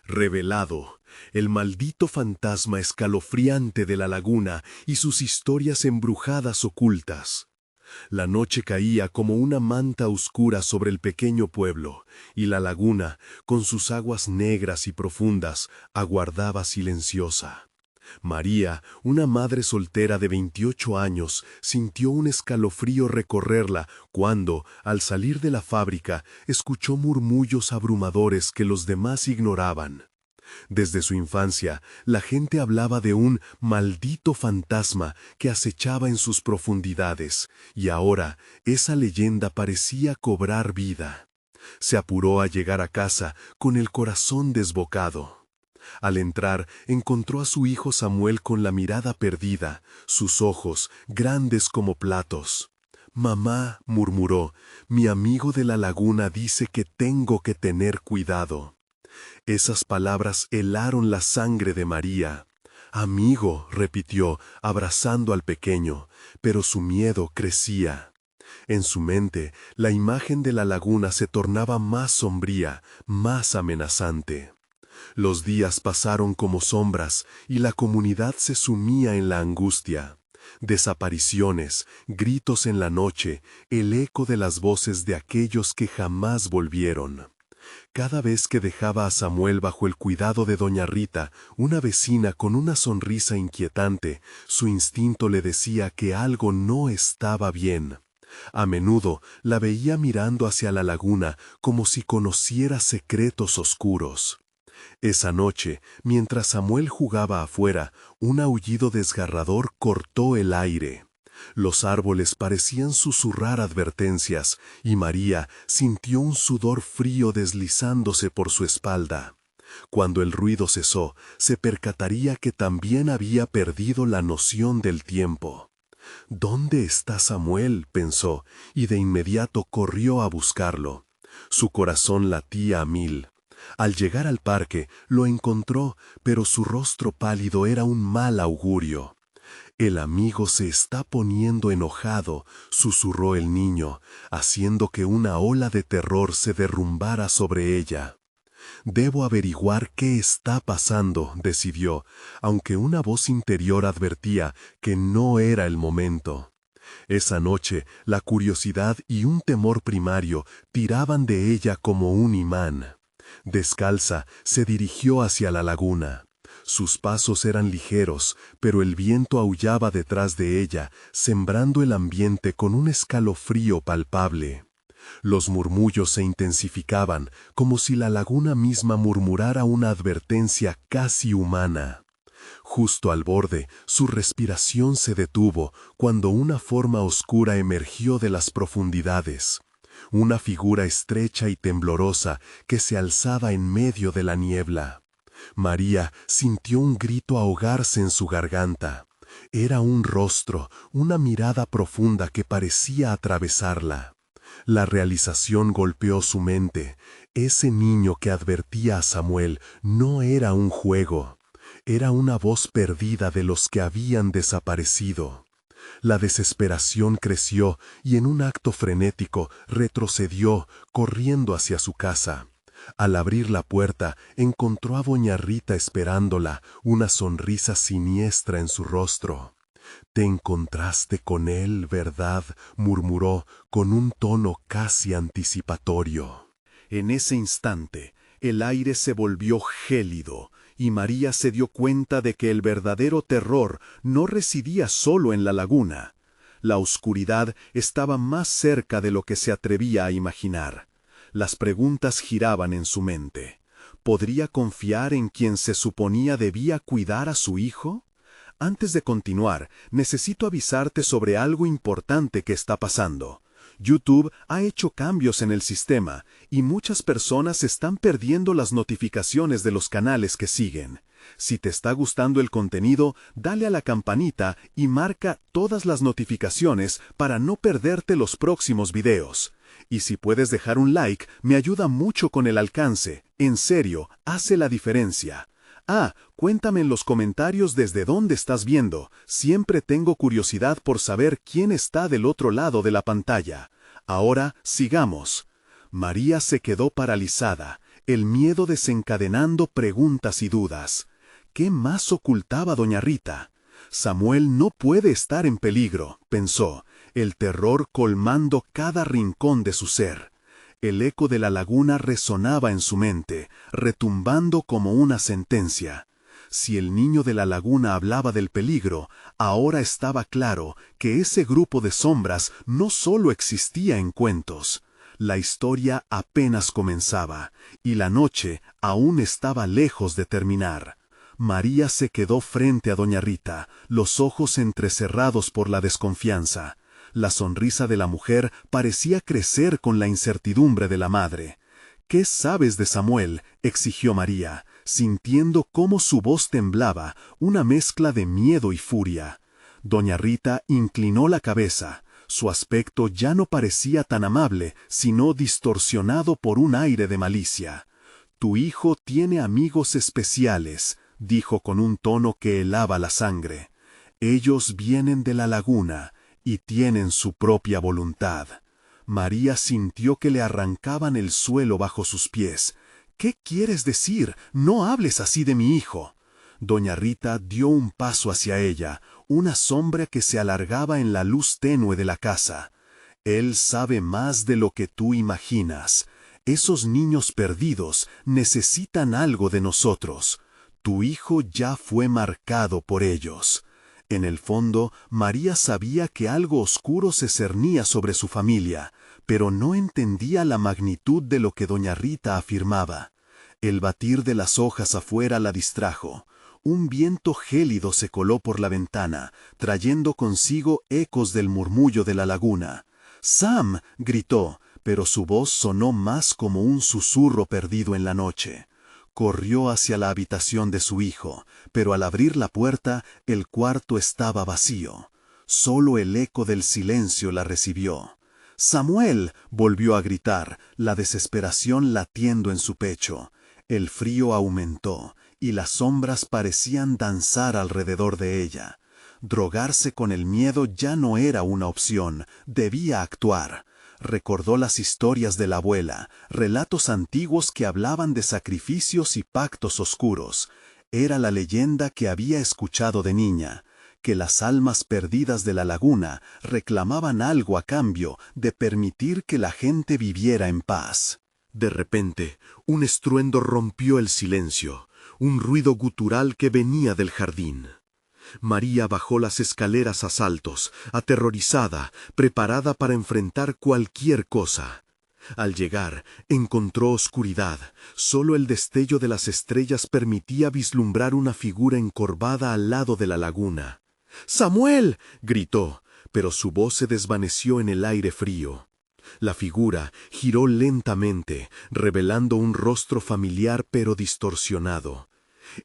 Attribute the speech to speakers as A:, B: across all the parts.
A: Revelado, el maldito fantasma escalofriante de la laguna y sus historias embrujadas ocultas. La noche caía como una manta oscura sobre el pequeño pueblo, y la laguna, con sus aguas negras y profundas, aguardaba silenciosa. María, una madre soltera de 28 años, sintió un escalofrío recorrerla cuando, al salir de la fábrica, escuchó murmullos abrumadores que los demás ignoraban. Desde su infancia, la gente hablaba de un maldito fantasma que acechaba en sus profundidades, y ahora esa leyenda parecía cobrar vida. Se apuró a llegar a casa con el corazón desbocado. Al entrar, encontró a su hijo Samuel con la mirada perdida, sus ojos grandes como platos. «Mamá», murmuró, «mi amigo de la laguna dice que tengo que tener cuidado». Esas palabras helaron la sangre de María. «Amigo», repitió, abrazando al pequeño, pero su miedo crecía. En su mente, la imagen de la laguna se tornaba más sombría, más amenazante. Los días pasaron como sombras y la comunidad se sumía en la angustia. Desapariciones, gritos en la noche, el eco de las voces de aquellos que jamás volvieron. Cada vez que dejaba a Samuel bajo el cuidado de doña Rita, una vecina con una sonrisa inquietante, su instinto le decía que algo no estaba bien. A menudo la veía mirando hacia la laguna como si conociera secretos oscuros. Esa noche, mientras Samuel jugaba afuera, un aullido desgarrador cortó el aire. Los árboles parecían susurrar advertencias, y María sintió un sudor frío deslizándose por su espalda. Cuando el ruido cesó, se percataría que también había perdido la noción del tiempo. «¿Dónde está Samuel?», pensó, y de inmediato corrió a buscarlo. Su corazón latía a mil. Al llegar al parque, lo encontró, pero su rostro pálido era un mal augurio. «El amigo se está poniendo enojado», susurró el niño, haciendo que una ola de terror se derrumbara sobre ella. «Debo averiguar qué está pasando», decidió, aunque una voz interior advertía que no era el momento. Esa noche, la curiosidad y un temor primario tiraban de ella como un imán. Descalza, se dirigió hacia la laguna. Sus pasos eran ligeros, pero el viento aullaba detrás de ella, sembrando el ambiente con un escalofrío palpable. Los murmullos se intensificaban, como si la laguna misma murmurara una advertencia casi humana. Justo al borde, su respiración se detuvo cuando una forma oscura emergió de las profundidades. Una figura estrecha y temblorosa que se alzaba en medio de la niebla. María sintió un grito ahogarse en su garganta. Era un rostro, una mirada profunda que parecía atravesarla. La realización golpeó su mente. Ese niño que advertía a Samuel no era un juego. Era una voz perdida de los que habían desaparecido. La desesperación creció y en un acto frenético retrocedió, corriendo hacia su casa. Al abrir la puerta, encontró a doña Rita esperándola, una sonrisa siniestra en su rostro. «Te encontraste con él, ¿verdad?», murmuró con un tono casi anticipatorio. En ese instante, el aire se volvió gélido, y María se dio cuenta de que el verdadero terror no residía solo en la laguna. La oscuridad estaba más cerca de lo que se atrevía a imaginar. Las preguntas giraban en su mente. ¿Podría confiar en quien se suponía debía cuidar a su hijo? Antes de continuar, necesito avisarte sobre algo importante que está pasando. YouTube ha hecho cambios en el sistema y muchas personas están perdiendo las notificaciones de los canales que siguen. Si te está gustando el contenido, dale a la campanita y marca todas las notificaciones para no perderte los próximos videos. Y si puedes dejar un like, me ayuda mucho con el alcance. En serio, hace la diferencia. Cuéntame en los comentarios desde dónde estás viendo. Siempre tengo curiosidad por saber quién está del otro lado de la pantalla. Ahora, sigamos. María se quedó paralizada.
B: el miedo desencadenando preguntas y dudas. ¿Qué más ocultaba doña Rita? Samuel no puede estar en peligro, pensó, el terror colmando cada rincón de su ser. El eco de la laguna resonaba en su mente, retumbando como una sentencia. Si el niño de la laguna hablaba del peligro, ahora estaba claro que ese grupo de sombras no solo existía en cuentos. La historia apenas comenzaba, y la noche aún estaba lejos de terminar. María se quedó frente a doña Rita, los ojos entrecerrados por la desconfianza. La sonrisa de la mujer parecía crecer con la incertidumbre de la madre. «¿Qué sabes de Samuel?», exigió María, sintiendo cómo su voz temblaba, una mezcla de miedo y furia. Doña Rita inclinó la cabeza. Su aspecto ya no parecía tan amable, sino distorsionado por un aire de malicia. «Tu hijo tiene amigos especiales», dijo con un tono que helaba la sangre. «Ellos vienen de la laguna y tienen su propia voluntad». María sintió que le arrancaban el suelo bajo sus pies. «¿Qué quieres decir? No hables así de mi hijo». Doña Rita dio un paso hacia ella, una sombra que se alargaba en la luz tenue de la casa. «Él sabe más de lo que tú imaginas. Esos niños perdidos necesitan algo de nosotros. Tu hijo ya fue marcado por ellos». En el fondo, María sabía que algo oscuro se cernía sobre su familia, pero no entendía la magnitud de lo que doña Rita afirmaba. El batir de las hojas afuera la distrajo. Un viento gélido se coló por la ventana, trayendo consigo ecos del murmullo de la laguna. «¡Sam!», gritó, pero su voz sonó más como un susurro perdido en la noche. Corrió hacia la habitación de su hijo, pero al abrir la puerta, el cuarto estaba vacío. Solo el eco del silencio la recibió. «¡Samuel!», volvió a gritar, la desesperación latiendo en su pecho. El frío aumentó, y las sombras parecían danzar alrededor de ella. Drogarse con el miedo ya no era una opción, debía actuar. Recordó las historias de la abuela, relatos antiguos que hablaban de sacrificios y pactos oscuros. Era la leyenda que había escuchado de niña, que las almas perdidas de la laguna reclamaban algo a cambio de permitir que la gente viviera en paz.
A: De repente, un estruendo rompió el silencio, un ruido gutural que venía del jardín. María bajó las escaleras a saltos, aterrorizada, preparada para enfrentar cualquier cosa. Al llegar, encontró oscuridad. Solo el destello de las estrellas permitía vislumbrar una figura encorvada al lado de la laguna. «¡Samuel!», gritó, pero su voz se desvaneció en el aire frío. La figura giró lentamente, revelando un rostro familiar pero distorsionado.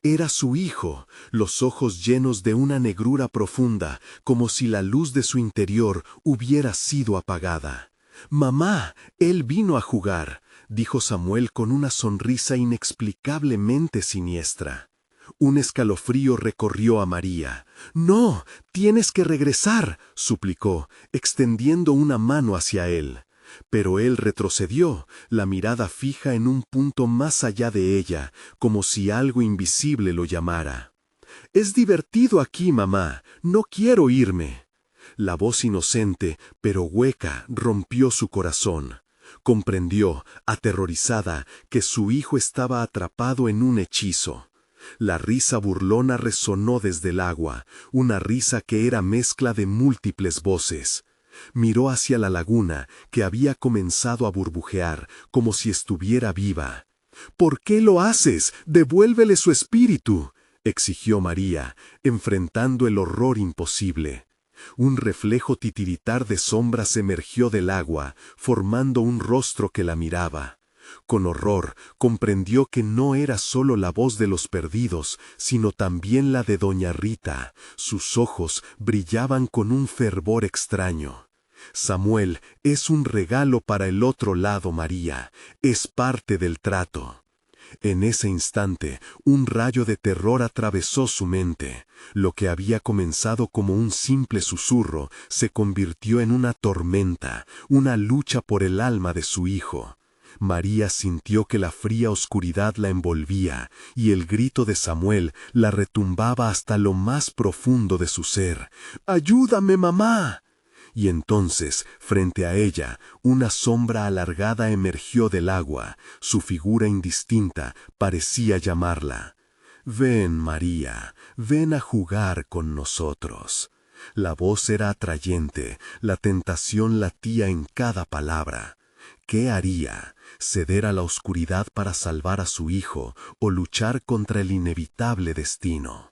A: Era su hijo, los ojos llenos de una negrura profunda, como si la luz de su interior hubiera sido apagada. «Mamá, él vino a jugar», dijo Samuel con una sonrisa inexplicablemente siniestra. Un escalofrío recorrió a María. «No, tienes que regresar», suplicó, extendiendo una mano hacia él. Pero él retrocedió, la mirada fija en un punto más allá de ella, como si algo invisible lo llamara. «Es divertido aquí, mamá. No quiero irme». La voz inocente, pero hueca, rompió su corazón. Comprendió, aterrorizada, que su hijo estaba atrapado en un hechizo. La risa burlona resonó desde el agua, una risa que era mezcla de múltiples voces. Miró hacia la laguna, que había comenzado a burbujear, como si estuviera viva. «¿Por qué lo haces? ¡Devuélvele su espíritu!», exigió María, enfrentando el horror imposible. Un reflejo titiritar de sombras emergió del agua, formando un rostro que la miraba. Con horror comprendió que no era solo la voz de los perdidos, sino también la de doña Rita. Sus ojos brillaban con un fervor extraño. «Samuel es un regalo para el otro lado, María. Es parte del trato». En ese instante, un rayo de terror atravesó su mente. Lo que había comenzado como un simple susurro se convirtió en una tormenta, una lucha por el alma de su hijo.
B: María sintió que la fría oscuridad la envolvía, y el grito de Samuel la retumbaba hasta lo más profundo de su ser. ¡Ayúdame, mamá! Y entonces, frente a ella, una sombra alargada emergió del agua. Su figura indistinta parecía llamarla. «Ven, María, ven a jugar con nosotros». La voz era atrayente, la tentación latía en cada palabra. ¿Qué haría? ¿Ceder a la oscuridad para salvar a su hijo o luchar contra el inevitable destino?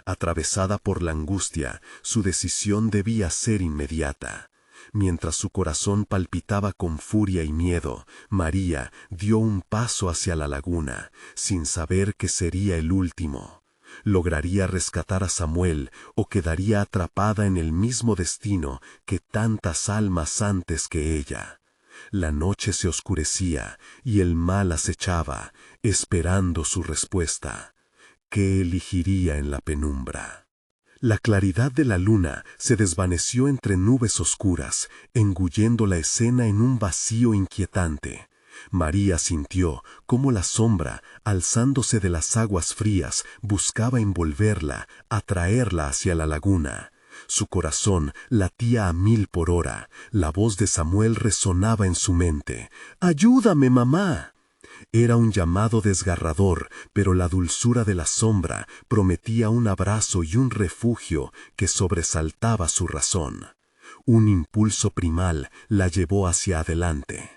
B: Atravesada por la angustia, su decisión debía ser inmediata. Mientras su corazón palpitaba con furia y miedo, María dio un paso hacia la laguna, sin saber que sería el último. ¿Lograría rescatar a Samuel o quedaría atrapada en el mismo destino que tantas almas antes que ella? La noche se oscurecía y el mal acechaba, esperando su respuesta. ¿Qué elegiría en la penumbra? La claridad de la luna se desvaneció entre nubes oscuras, engullendo la escena en un vacío inquietante. María sintió cómo la sombra, alzándose de las aguas frías, buscaba envolverla, atraerla hacia la laguna. Su corazón latía a 1000 por hora. La voz de Samuel resonaba en su mente. «¡Ayúdame, mamá!». Era un llamado desgarrador, pero la dulzura de la sombra prometía un abrazo y un refugio que sobresaltaba su razón. Un impulso primal la llevó hacia adelante.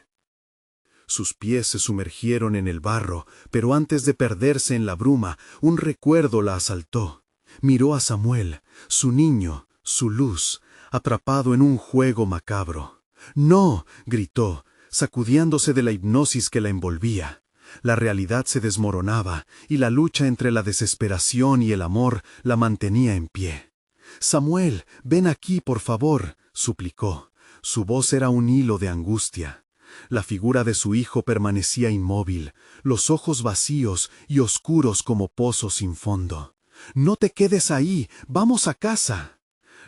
A: Sus pies se sumergieron en el barro, pero antes de perderse en la bruma, un recuerdo la asaltó. Miró a Samuel, su niño, su luz, atrapado en un juego macabro. «¡No!», gritó, sacudiéndose de la hipnosis que la envolvía. La realidad se desmoronaba, y la lucha entre la desesperación y el amor la mantenía en pie. «Samuel, ven aquí, por favor», suplicó. Su voz era un hilo de angustia. La figura de su hijo permanecía inmóvil, los ojos vacíos y oscuros como pozos sin fondo. «No te quedes ahí, vamos a casa».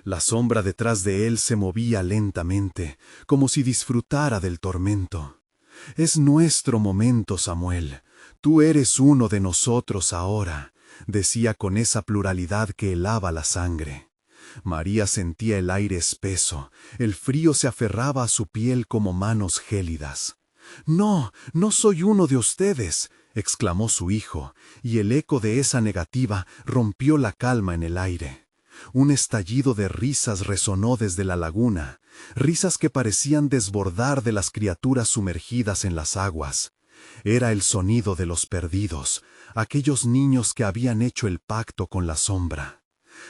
A: La sombra detrás de él se movía lentamente, como si disfrutara del tormento. «Es nuestro momento, Samuel. Tú eres uno de nosotros ahora», decía con esa pluralidad que helaba la sangre. María sentía el aire espeso, el frío se aferraba a su piel como manos gélidas. «No, no soy uno de ustedes», exclamó su hijo, y el eco de esa negativa rompió la calma en el aire. Un estallido de risas resonó desde la laguna, risas que parecían desbordar de las criaturas sumergidas en las aguas. Era el sonido de los perdidos, aquellos niños que habían hecho el pacto con la sombra.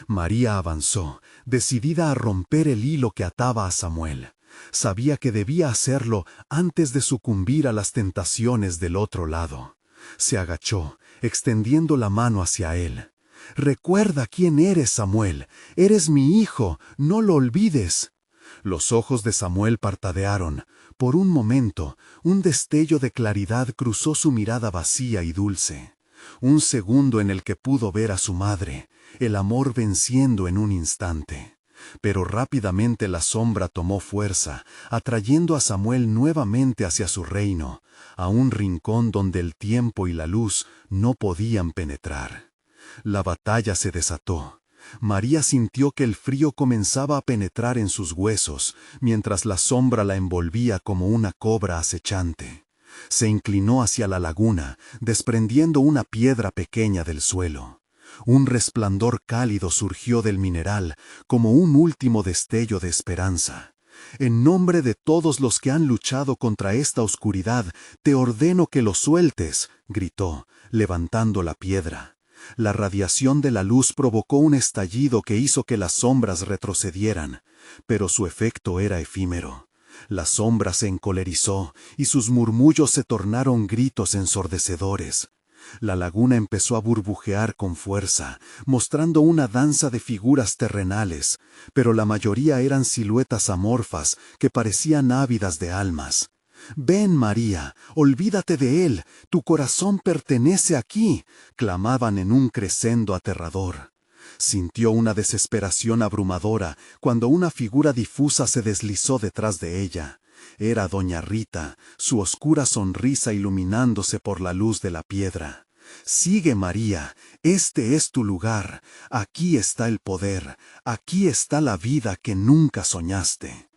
A: María avanzó, decidida a romper el hilo que ataba a Samuel. Sabía que debía hacerlo antes de sucumbir a las tentaciones del otro lado. Se agachó, extendiendo la mano hacia él. «Recuerda quién eres, Samuel. Eres mi hijo, no lo olvides». Los ojos de Samuel parpadearon. Por un momento, un destello de claridad cruzó su mirada vacía y dulce. Un segundo en el que pudo ver a su madre, el amor venciendo en un instante. Pero rápidamente la sombra tomó fuerza, atrayendo a Samuel nuevamente hacia su reino, a un rincón donde el tiempo y la luz no podían penetrar. La batalla se desató. María sintió que el frío comenzaba a penetrar en sus huesos, mientras la sombra la envolvía como una cobra acechante. Se inclinó hacia la laguna, desprendiendo una piedra pequeña del suelo. Un resplandor cálido surgió del mineral, como un último destello de esperanza. «En nombre de todos los que han luchado contra esta oscuridad, te ordeno que lo sueltes», gritó, levantando la piedra. La radiación de la luz provocó un estallido que hizo que las sombras retrocedieran, pero su efecto era efímero. La sombra se encolerizó y sus murmullos se tornaron gritos ensordecedores. La laguna empezó a burbujear con fuerza, mostrando una danza de figuras terrenales, pero la mayoría eran siluetas amorfas que parecían ávidas de almas. «Ven, María, olvídate de él, tu corazón pertenece aquí», clamaban en un crescendo aterrador. Sintió una desesperación abrumadora cuando una figura difusa se deslizó detrás de ella.
B: Era doña Rita, su oscura sonrisa iluminándose por la luz de la piedra. «Sigue, María, este es tu lugar, aquí está el poder, aquí está la vida que nunca soñaste».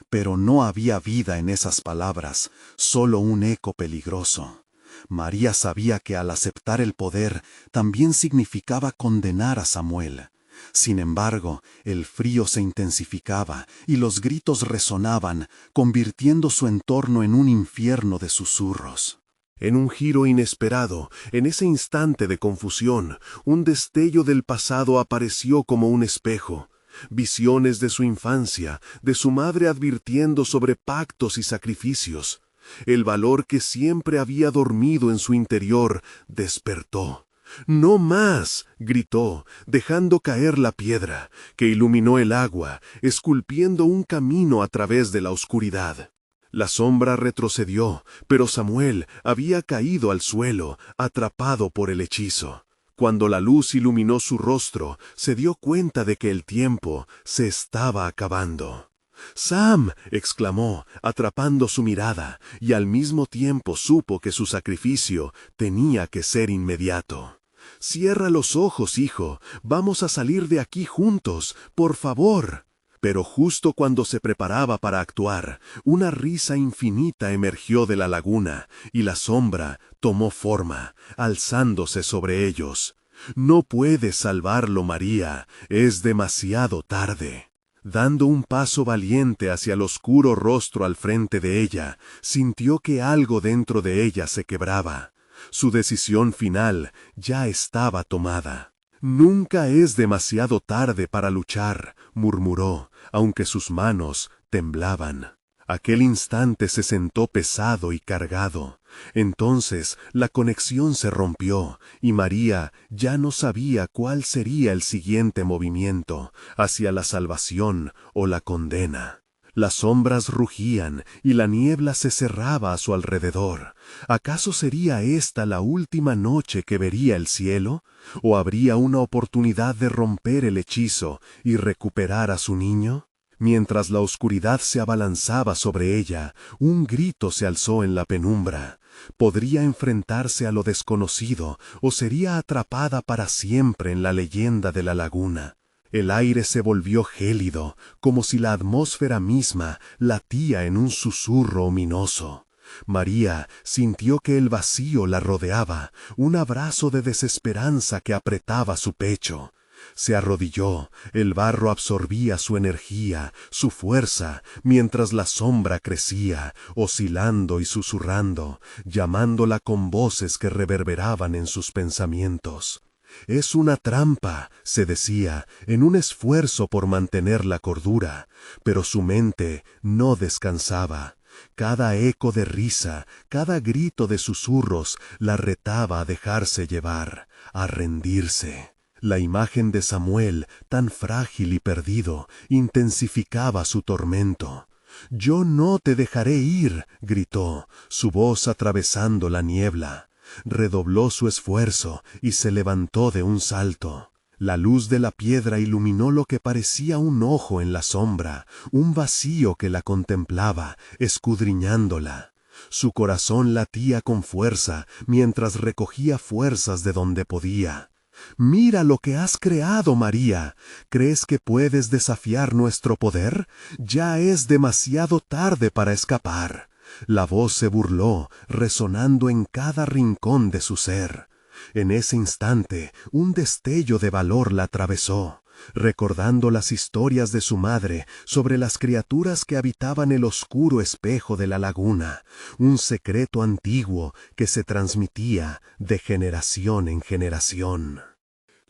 B: Pero no había vida en esas palabras, solo un eco peligroso. María sabía que al aceptar el poder también significaba condenar a Samuel. Sin embargo, el frío se intensificaba y los gritos resonaban, convirtiendo su entorno en un infierno de susurros.
A: En un giro inesperado, en ese instante de confusión, un destello del pasado apareció como un espejo. Visiones de su infancia, de su madre advirtiendo sobre pactos y sacrificios. El valor que siempre había dormido en su interior despertó. «¡No más!», gritó, dejando caer la piedra, que iluminó el agua, esculpiendo un camino a través de la oscuridad. La sombra retrocedió, pero Samuel había caído al suelo, atrapado por el hechizo. Cuando la luz iluminó su rostro, se dio cuenta de que el tiempo se estaba acabando. «¡Sam!», exclamó, atrapando su mirada, y al mismo tiempo supo que su sacrificio tenía que ser inmediato. «Cierra los ojos, hijo, vamos a salir de aquí juntos, por favor». Pero justo cuando se preparaba para actuar, una risa infinita emergió de la laguna, y la sombra tomó forma, alzándose sobre ellos. «No puedes salvarlo, María, es demasiado tarde». Dando un paso valiente hacia el oscuro rostro al frente de ella, sintió que algo dentro de ella se quebraba. Su decisión final ya estaba tomada. «Nunca es demasiado tarde para luchar», murmuró, aunque sus manos temblaban. Aquel instante se sentó pesado y cargado. Entonces la conexión se rompió, y María ya no sabía cuál sería el siguiente movimiento, hacia la salvación o la condena. Las sombras rugían y la niebla se cerraba a su alrededor. ¿Acaso sería esta la última noche que vería el cielo? ¿O habría una oportunidad de romper el hechizo y recuperar a su niño? Mientras la oscuridad se abalanzaba sobre ella, un grito se alzó en la penumbra. ¿Podría enfrentarse a lo desconocido o sería atrapada para siempre en la leyenda de la laguna? El aire se volvió gélido, como si la atmósfera misma latía en un susurro ominoso. María sintió que el vacío la rodeaba, un abrazo de desesperanza que apretaba su pecho. Se arrodilló, el barro absorbía su energía, su fuerza, mientras la sombra crecía, oscilando y susurrando, llamándola con voces que reverberaban en sus pensamientos. «Es una trampa», se decía, en un esfuerzo por mantener la cordura, pero su mente no descansaba. Cada eco de risa, cada grito de susurros la retaba a dejarse llevar, a rendirse. La imagen de Samuel, tan frágil y perdido, intensificaba su tormento. «Yo no te dejaré ir», gritó, su voz atravesando la niebla. Redobló su esfuerzo y se levantó de un salto. La luz de la piedra iluminó lo que parecía un ojo en la sombra, un vacío que la contemplaba, escudriñándola. Su corazón latía con fuerza mientras recogía fuerzas de donde podía. «Mira lo que has creado, María. ¿Crees que puedes desafiar nuestro poder? Ya es demasiado tarde para escapar». La voz se burló, resonando en cada rincón de su ser. En ese instante, un destello de valor la atravesó, recordando las historias de su madre sobre las criaturas que habitaban el oscuro espejo de la laguna, un secreto antiguo que se transmitía de generación en generación.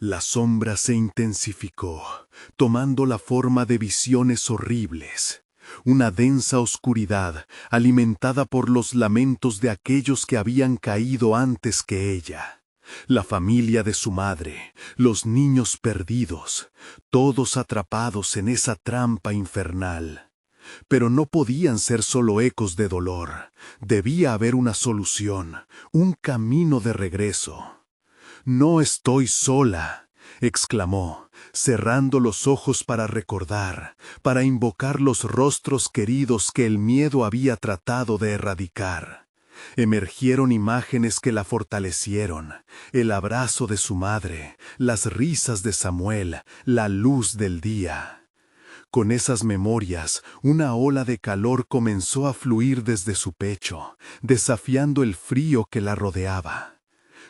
A: La sombra se intensificó, tomando la forma de visiones horribles. Una densa oscuridad, alimentada por los lamentos de aquellos que habían caído antes que ella. La familia de su madre, los niños perdidos, todos atrapados en esa trampa infernal. Pero no podían ser solo ecos de dolor. Debía haber una solución, un camino de regreso. «No estoy sola», exclamó.
B: cerrando los ojos para recordar, para invocar los rostros queridos que el miedo había tratado de erradicar. Emergieron imágenes que la fortalecieron, el abrazo de su madre, las risas de Samuel, la luz del día. Con esas memorias, una ola de calor comenzó a fluir desde su pecho, desafiando el frío que la rodeaba.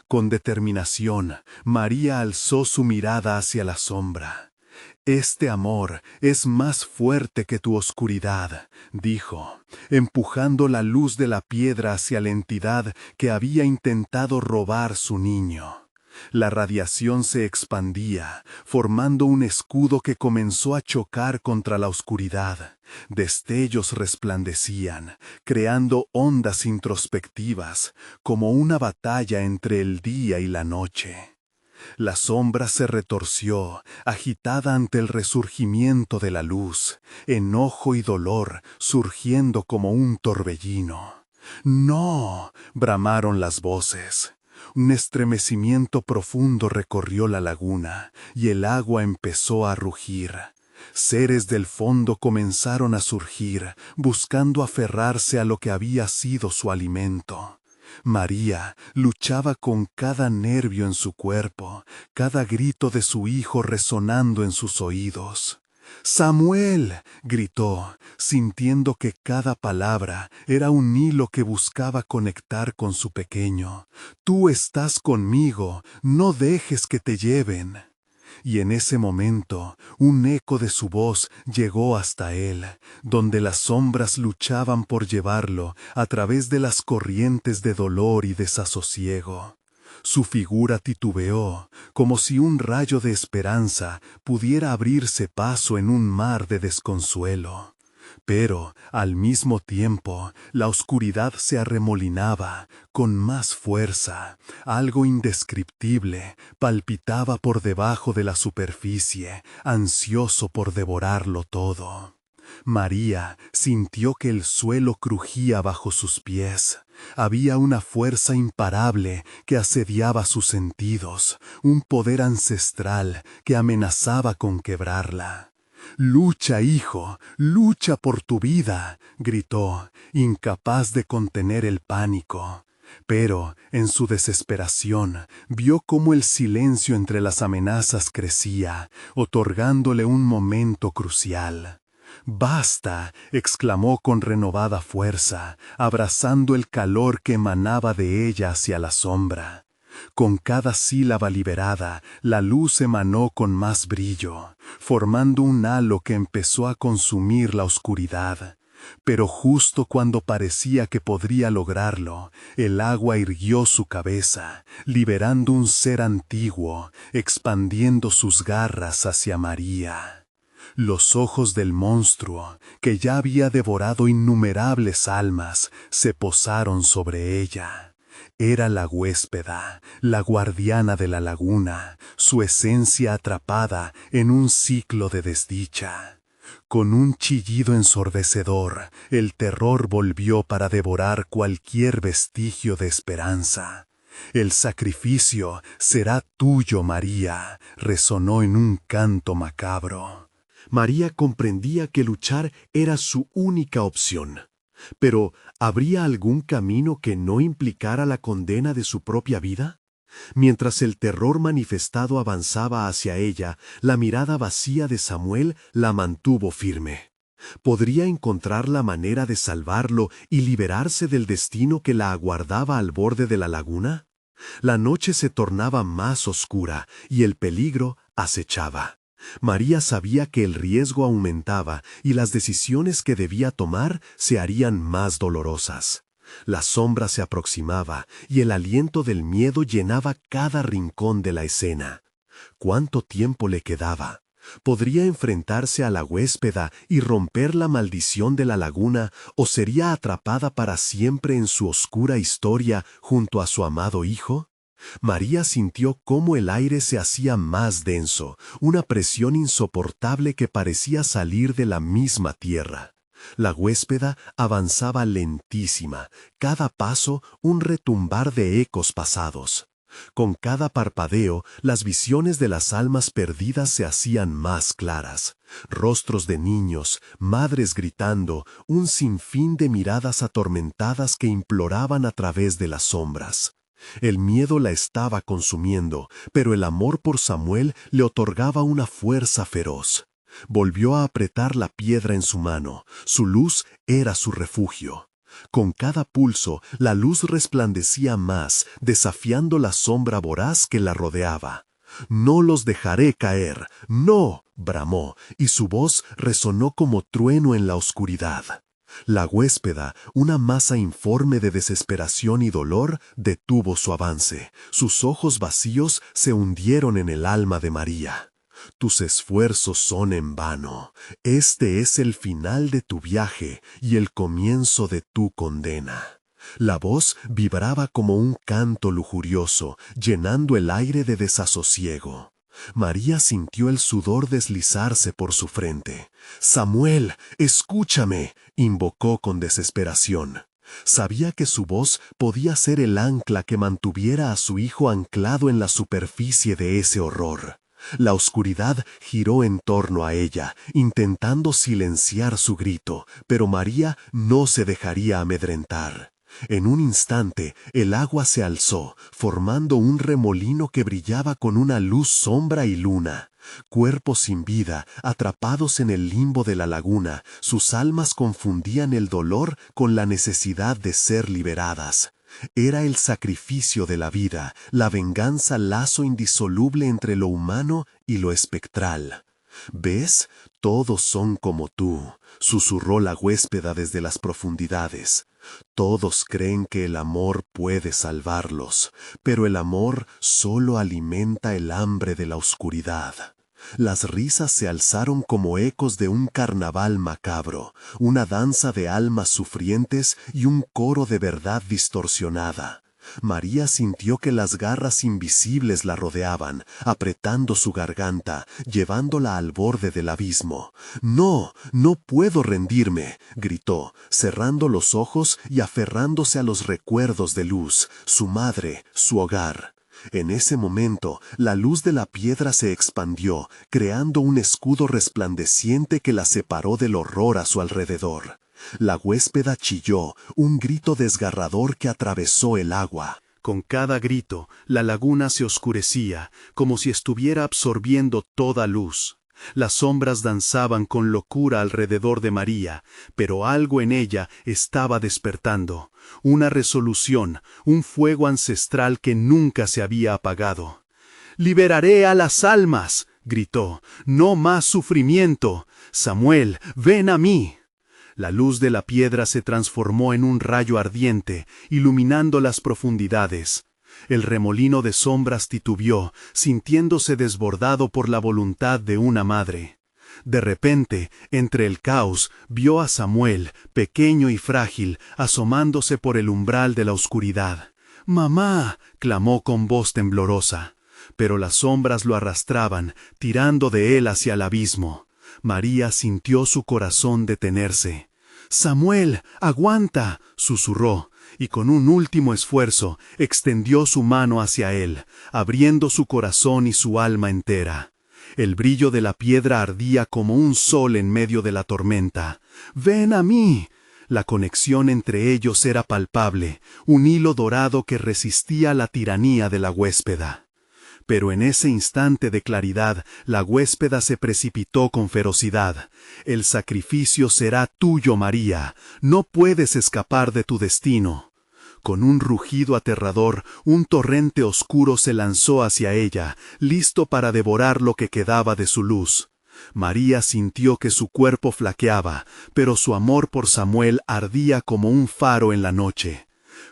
B: Con determinación, María alzó su mirada hacia la sombra. «Este amor es más fuerte que tu oscuridad», dijo, empujando la luz de la piedra hacia la entidad que había intentado robar su niño. La radiación se expandía, formando un escudo que comenzó a chocar contra la oscuridad. Destellos resplandecían, creando ondas introspectivas, como una batalla entre el día y la noche. La sombra se retorció, agitada ante el resurgimiento de la luz, enojo y dolor surgiendo como un torbellino. «¡No!», bramaron las voces. Un estremecimiento profundo recorrió la laguna, y el agua empezó a rugir. Seres del fondo comenzaron a surgir, buscando aferrarse a lo que había sido su alimento. María luchaba con cada nervio en su cuerpo, cada grito de su hijo resonando en sus oídos. «¡Samuel!», gritó, sintiendo que cada palabra era un hilo que buscaba conectar con su pequeño. «Tú estás conmigo, no dejes que te lleven». Y en ese momento, un eco de su voz llegó hasta él, donde las sombras luchaban por llevarlo a través de las corrientes de dolor y desasosiego. Su figura titubeó, como si un rayo de esperanza pudiera abrirse paso en un mar de desconsuelo. Pero, al mismo tiempo, la oscuridad se arremolinaba, con más fuerza. Algo indescriptible palpitaba por debajo de la superficie, ansioso por devorarlo todo. María sintió que el suelo crujía bajo sus pies. Había una fuerza imparable que asediaba sus sentidos, un poder ancestral que amenazaba con quebrarla. «Lucha, hijo, lucha por tu vida», gritó, incapaz de contener el pánico. Pero, en su desesperación, vio cómo el silencio entre las amenazas crecía, otorgándole un momento crucial. «¡Basta!», exclamó con renovada fuerza, abrazando el calor que emanaba de ella hacia la sombra. Con cada sílaba liberada, la luz emanó con más brillo, formando un halo que empezó a consumir la oscuridad. Pero justo cuando parecía que podría lograrlo, el agua irguió su cabeza, liberando un ser antiguo, expandiendo sus garras hacia María. Los ojos del monstruo, que ya había devorado innumerables almas, se posaron sobre ella. Era la huéspeda, la guardiana de la laguna, su esencia atrapada en un ciclo de desdicha. Con un chillido ensordecedor, el terror volvió para devorar cualquier vestigio de esperanza. «El sacrificio será tuyo, María», resonó en un canto macabro.
A: María comprendía que luchar era su única opción. Pero, ¿habría algún camino que no implicara la condena de su propia vida? Mientras el terror manifestado avanzaba hacia ella, la mirada vacía de Samuel la mantuvo firme. ¿Podría encontrar la manera de salvarlo y liberarse del destino que la aguardaba al borde de la laguna? La noche se tornaba más oscura y el peligro acechaba. María sabía que el riesgo aumentaba y las decisiones que debía tomar se harían más dolorosas. La sombra se aproximaba y el aliento del miedo llenaba cada rincón de la escena. ¿Cuánto tiempo le quedaba? ¿Podría enfrentarse a la huéspeda y romper la maldición de la laguna o sería atrapada para siempre en su oscura historia junto a su amado hijo? María sintió cómo el aire se hacía más denso, una presión insoportable que parecía salir de la misma tierra. La huéspeda avanzaba lentísima, cada paso un retumbar de ecos pasados. Con cada parpadeo, las visiones de las almas perdidas se hacían más claras. Rostros de niños, madres gritando, un sinfín de miradas atormentadas que imploraban a través de las sombras. El miedo la estaba consumiendo, pero el amor por Samuel le otorgaba una fuerza feroz. Volvió a apretar la piedra en su mano. Su luz era su refugio. Con cada pulso, la luz resplandecía más, desafiando la sombra voraz que la rodeaba. «No los dejaré caer, no», bramó, y su voz resonó como trueno en la oscuridad. La huéspeda, una masa informe de desesperación y dolor, detuvo su avance. Sus ojos vacíos se hundieron en el alma de María. «Tus esfuerzos son en vano. Este es el final de tu viaje y el comienzo de tu condena». La voz vibraba como un canto lujurioso, llenando el aire de desasosiego. María sintió el sudor deslizarse por su frente. «Samuel, escúchame», invocó con desesperación. Sabía que su voz podía ser el ancla que mantuviera a su hijo anclado en la superficie de ese horror. La oscuridad giró en torno a ella, intentando silenciar su grito, pero María no se dejaría amedrentar. En un instante, el agua se alzó, formando un remolino que brillaba con una luz, sombra y luna. Cuerpos sin vida, atrapados en el limbo de la laguna, sus almas confundían el dolor con la necesidad de ser liberadas. Era el sacrificio de la vida, la venganza, lazo indisoluble entre lo humano y lo espectral. «¿Ves? Todos son como tú», susurró la huéspeda desde las profundidades. «Todos creen que el amor puede salvarlos, pero el amor solo alimenta el hambre de la oscuridad». Las risas se alzaron como ecos de un carnaval macabro, una danza de almas sufrientes y un coro de verdad distorsionada. María sintió que las garras invisibles la rodeaban, apretando su garganta, llevándola al borde del abismo. «No, no puedo rendirme», gritó, cerrando los ojos y aferrándose a los recuerdos de luz, su madre, su hogar. En ese momento, la luz de la piedra se expandió, creando un escudo resplandeciente que la separó del horror a su alrededor. La huéspeda chilló, un grito desgarrador que atravesó el agua. Con cada grito, la laguna se oscurecía, como si estuviera absorbiendo toda luz. Las sombras danzaban con locura alrededor de María, pero algo en ella estaba despertando, una resolución, un fuego ancestral que nunca se había apagado. «Liberaré a las almas», gritó, «no más sufrimiento. Samuel, ven a mí». La luz de la piedra se transformó en un rayo ardiente, iluminando las profundidades. El remolino de sombras titubeó, sintiéndose desbordado por la voluntad de una madre. De repente, entre el caos, vio a Samuel, pequeño y frágil, asomándose por el umbral de la oscuridad. «¡Mamá!», clamó con voz temblorosa. Pero las sombras lo arrastraban, tirando de él hacia el abismo. María sintió su corazón detenerse. «Samuel, aguanta», susurró, y con un último esfuerzo extendió su mano hacia él, abriendo su corazón y su alma entera. El brillo de la piedra ardía como un sol en medio de la tormenta. «¡Ven a mí!». La conexión entre ellos era palpable, un hilo dorado que resistía la tiranía de la huéspeda. Pero en ese instante de claridad, la huéspeda se precipitó con ferocidad. «El sacrificio será tuyo, María. No puedes escapar de tu destino». Con un rugido aterrador, un torrente oscuro se lanzó hacia ella, listo para devorar lo que quedaba de su luz. María sintió que su cuerpo flaqueaba, pero su amor por Samuel ardía como un faro en la noche.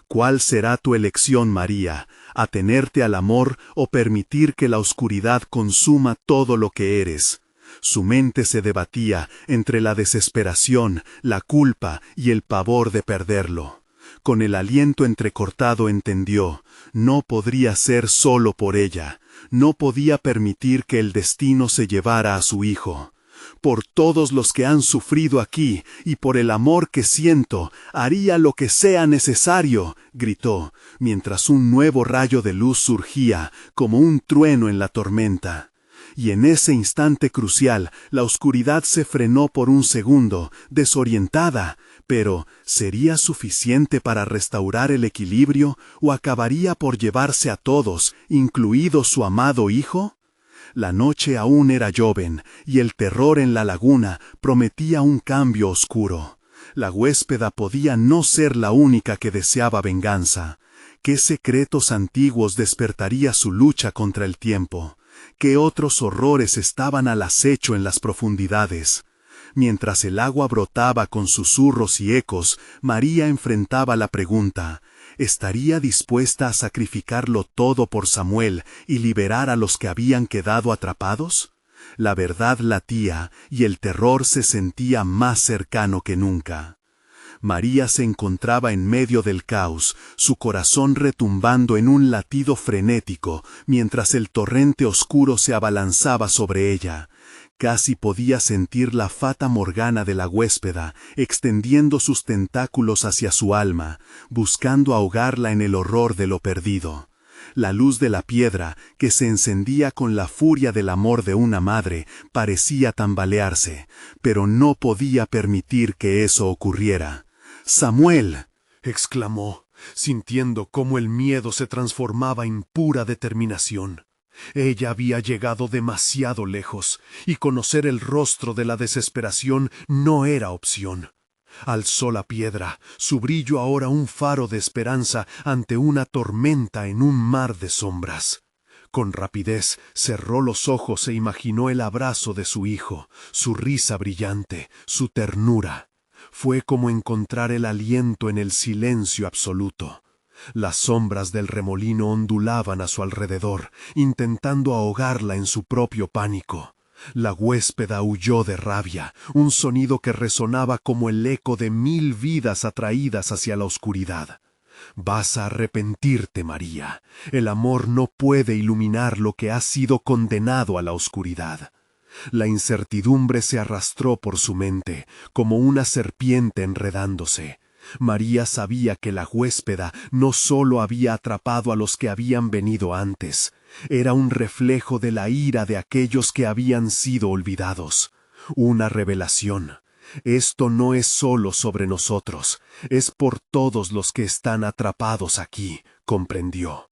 A: «¿Cuál será tu elección, María? ¿Atenerte al amor o permitir que la oscuridad consuma todo lo que eres?» Su mente se debatía entre la desesperación, la culpa y el pavor de perderlo. Con el aliento entrecortado entendió, no podría ser solo por ella, no podía permitir que el destino se llevara a su hijo.
B: Por todos los que han sufrido aquí, y por el amor que siento, haría lo que sea necesario, gritó, mientras un nuevo rayo de luz surgía, como un trueno en la tormenta. Y en ese instante crucial, la oscuridad se frenó por un segundo, desorientada, pero ¿sería suficiente para restaurar el equilibrio o acabaría por llevarse a todos, incluido su amado hijo? La noche aún era joven, y el terror en la laguna prometía un cambio oscuro. La huéspeda podía no ser la única que deseaba venganza. ¿Qué secretos antiguos despertaría su lucha contra el tiempo? ¿Qué otros horrores estaban al acecho en las profundidades? Mientras el agua brotaba con susurros y ecos, María enfrentaba la pregunta: ¿estaría dispuesta a sacrificarlo todo por Samuel y liberar a los que habían quedado atrapados? La verdad latía y el terror se sentía más cercano que nunca. María se encontraba en medio del caos, su corazón retumbando en un latido frenético, mientras el torrente oscuro se abalanzaba sobre ella. Casi podía sentir la fata morgana de la huéspeda, extendiendo sus tentáculos hacia su alma, buscando ahogarla en el horror de lo perdido. La luz de la piedra, que se encendía con la furia del amor de una madre, parecía tambalearse, pero no podía permitir que eso ocurriera. «¡Samuel!»,
A: exclamó, sintiendo cómo el miedo se transformaba en pura determinación. Ella había llegado demasiado lejos, y conocer el rostro de la desesperación no era opción. Alzó la piedra, su brillo ahora un faro de esperanza ante una tormenta en un mar de sombras. Con rapidez cerró los ojos e imaginó el abrazo de su hijo, su risa brillante, su ternura. Fue como encontrar el aliento en el silencio absoluto. Las sombras del remolino ondulaban a su alrededor, intentando ahogarla en su propio pánico. La huéspeda huyó de rabia, un sonido que resonaba como el eco de 1000 vidas atraídas hacia la oscuridad. «Vas a arrepentirte, María. El amor no puede iluminar lo que ha sido condenado a la oscuridad». La incertidumbre se arrastró por su mente, como una serpiente enredándose. María sabía que la huéspeda no solo había atrapado a los que habían venido antes, era un reflejo de la ira de aquellos que habían sido olvidados. Una revelación. Esto no es solo sobre nosotros, es por todos los que están atrapados aquí, comprendió.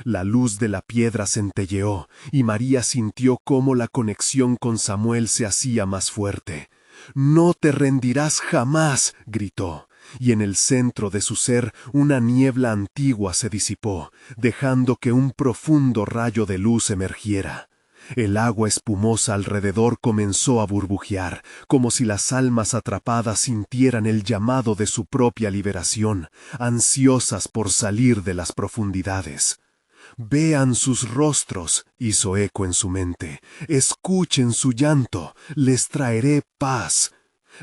A: La luz de la piedra centelleó, y María sintió cómo la conexión con Samuel se hacía más fuerte. «No te rendirás jamás», gritó, y en el centro de su ser una niebla antigua se disipó, dejando que un profundo rayo de luz emergiera. El agua espumosa alrededor comenzó a burbujear, como si las almas atrapadas sintieran el llamado de su propia liberación, ansiosas por salir de las profundidades. «Vean sus rostros», hizo eco en su mente. «Escuchen su llanto, les traeré paz».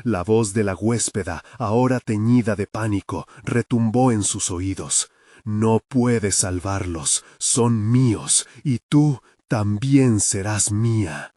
A: La voz de la huéspeda, ahora teñida de pánico, retumbó en sus oídos. «No puedes salvarlos, son míos, y tú también serás mía».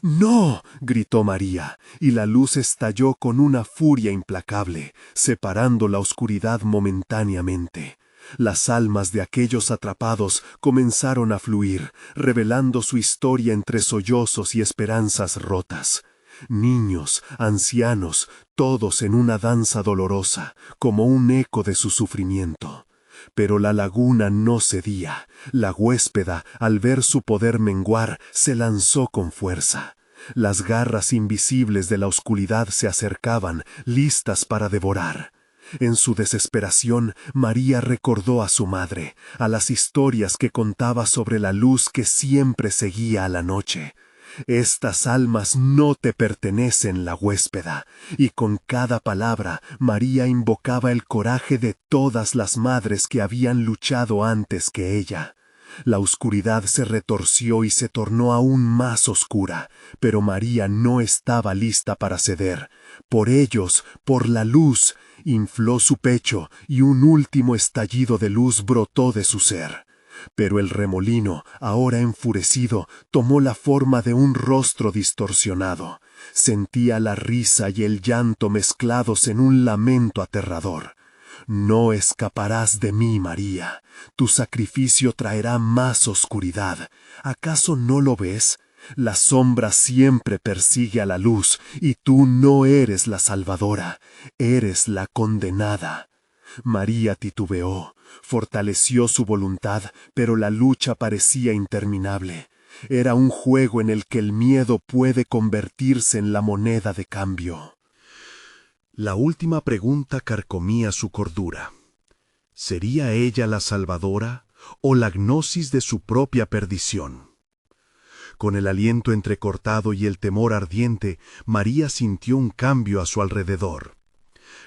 A: «¡No!», gritó María, y la luz estalló con una furia implacable, separando la oscuridad momentáneamente. Las almas de aquellos atrapados comenzaron a fluir, revelando su historia entre sollozos y esperanzas rotas. Niños, ancianos, todos en una danza dolorosa, como un eco de su sufrimiento. Pero la laguna no cedía. La huéspeda, al ver su poder menguar, se lanzó con fuerza. Las garras invisibles de la oscuridad se acercaban, listas para devorar. En su desesperación, María recordó a su madre, a las historias que contaba sobre la luz que siempre seguía a la noche. «Estas almas no te pertenecen», la huéspeda, y con cada palabra María invocaba el coraje de todas las madres que habían luchado antes que ella. La oscuridad se retorció y se tornó aún más oscura, pero María no estaba lista para ceder. Por ellos, por la luz, infló su pecho y un último estallido de luz brotó de su ser.
B: Pero el remolino, ahora enfurecido, tomó la forma de un rostro distorsionado. Sentía la risa y el llanto mezclados en un lamento aterrador. No escaparás de mí, María. Tu sacrificio traerá más oscuridad. ¿Acaso no lo ves? La sombra siempre persigue a la luz, y tú no eres la salvadora, eres la condenada. María titubeó, fortaleció su voluntad, pero la lucha parecía interminable. Era un juego en el que el miedo puede convertirse en la moneda de cambio.
A: La última pregunta carcomía su cordura. ¿Sería ella la salvadora o la gnosis de su propia perdición? Con el aliento entrecortado y el temor ardiente, María sintió un cambio a su alrededor.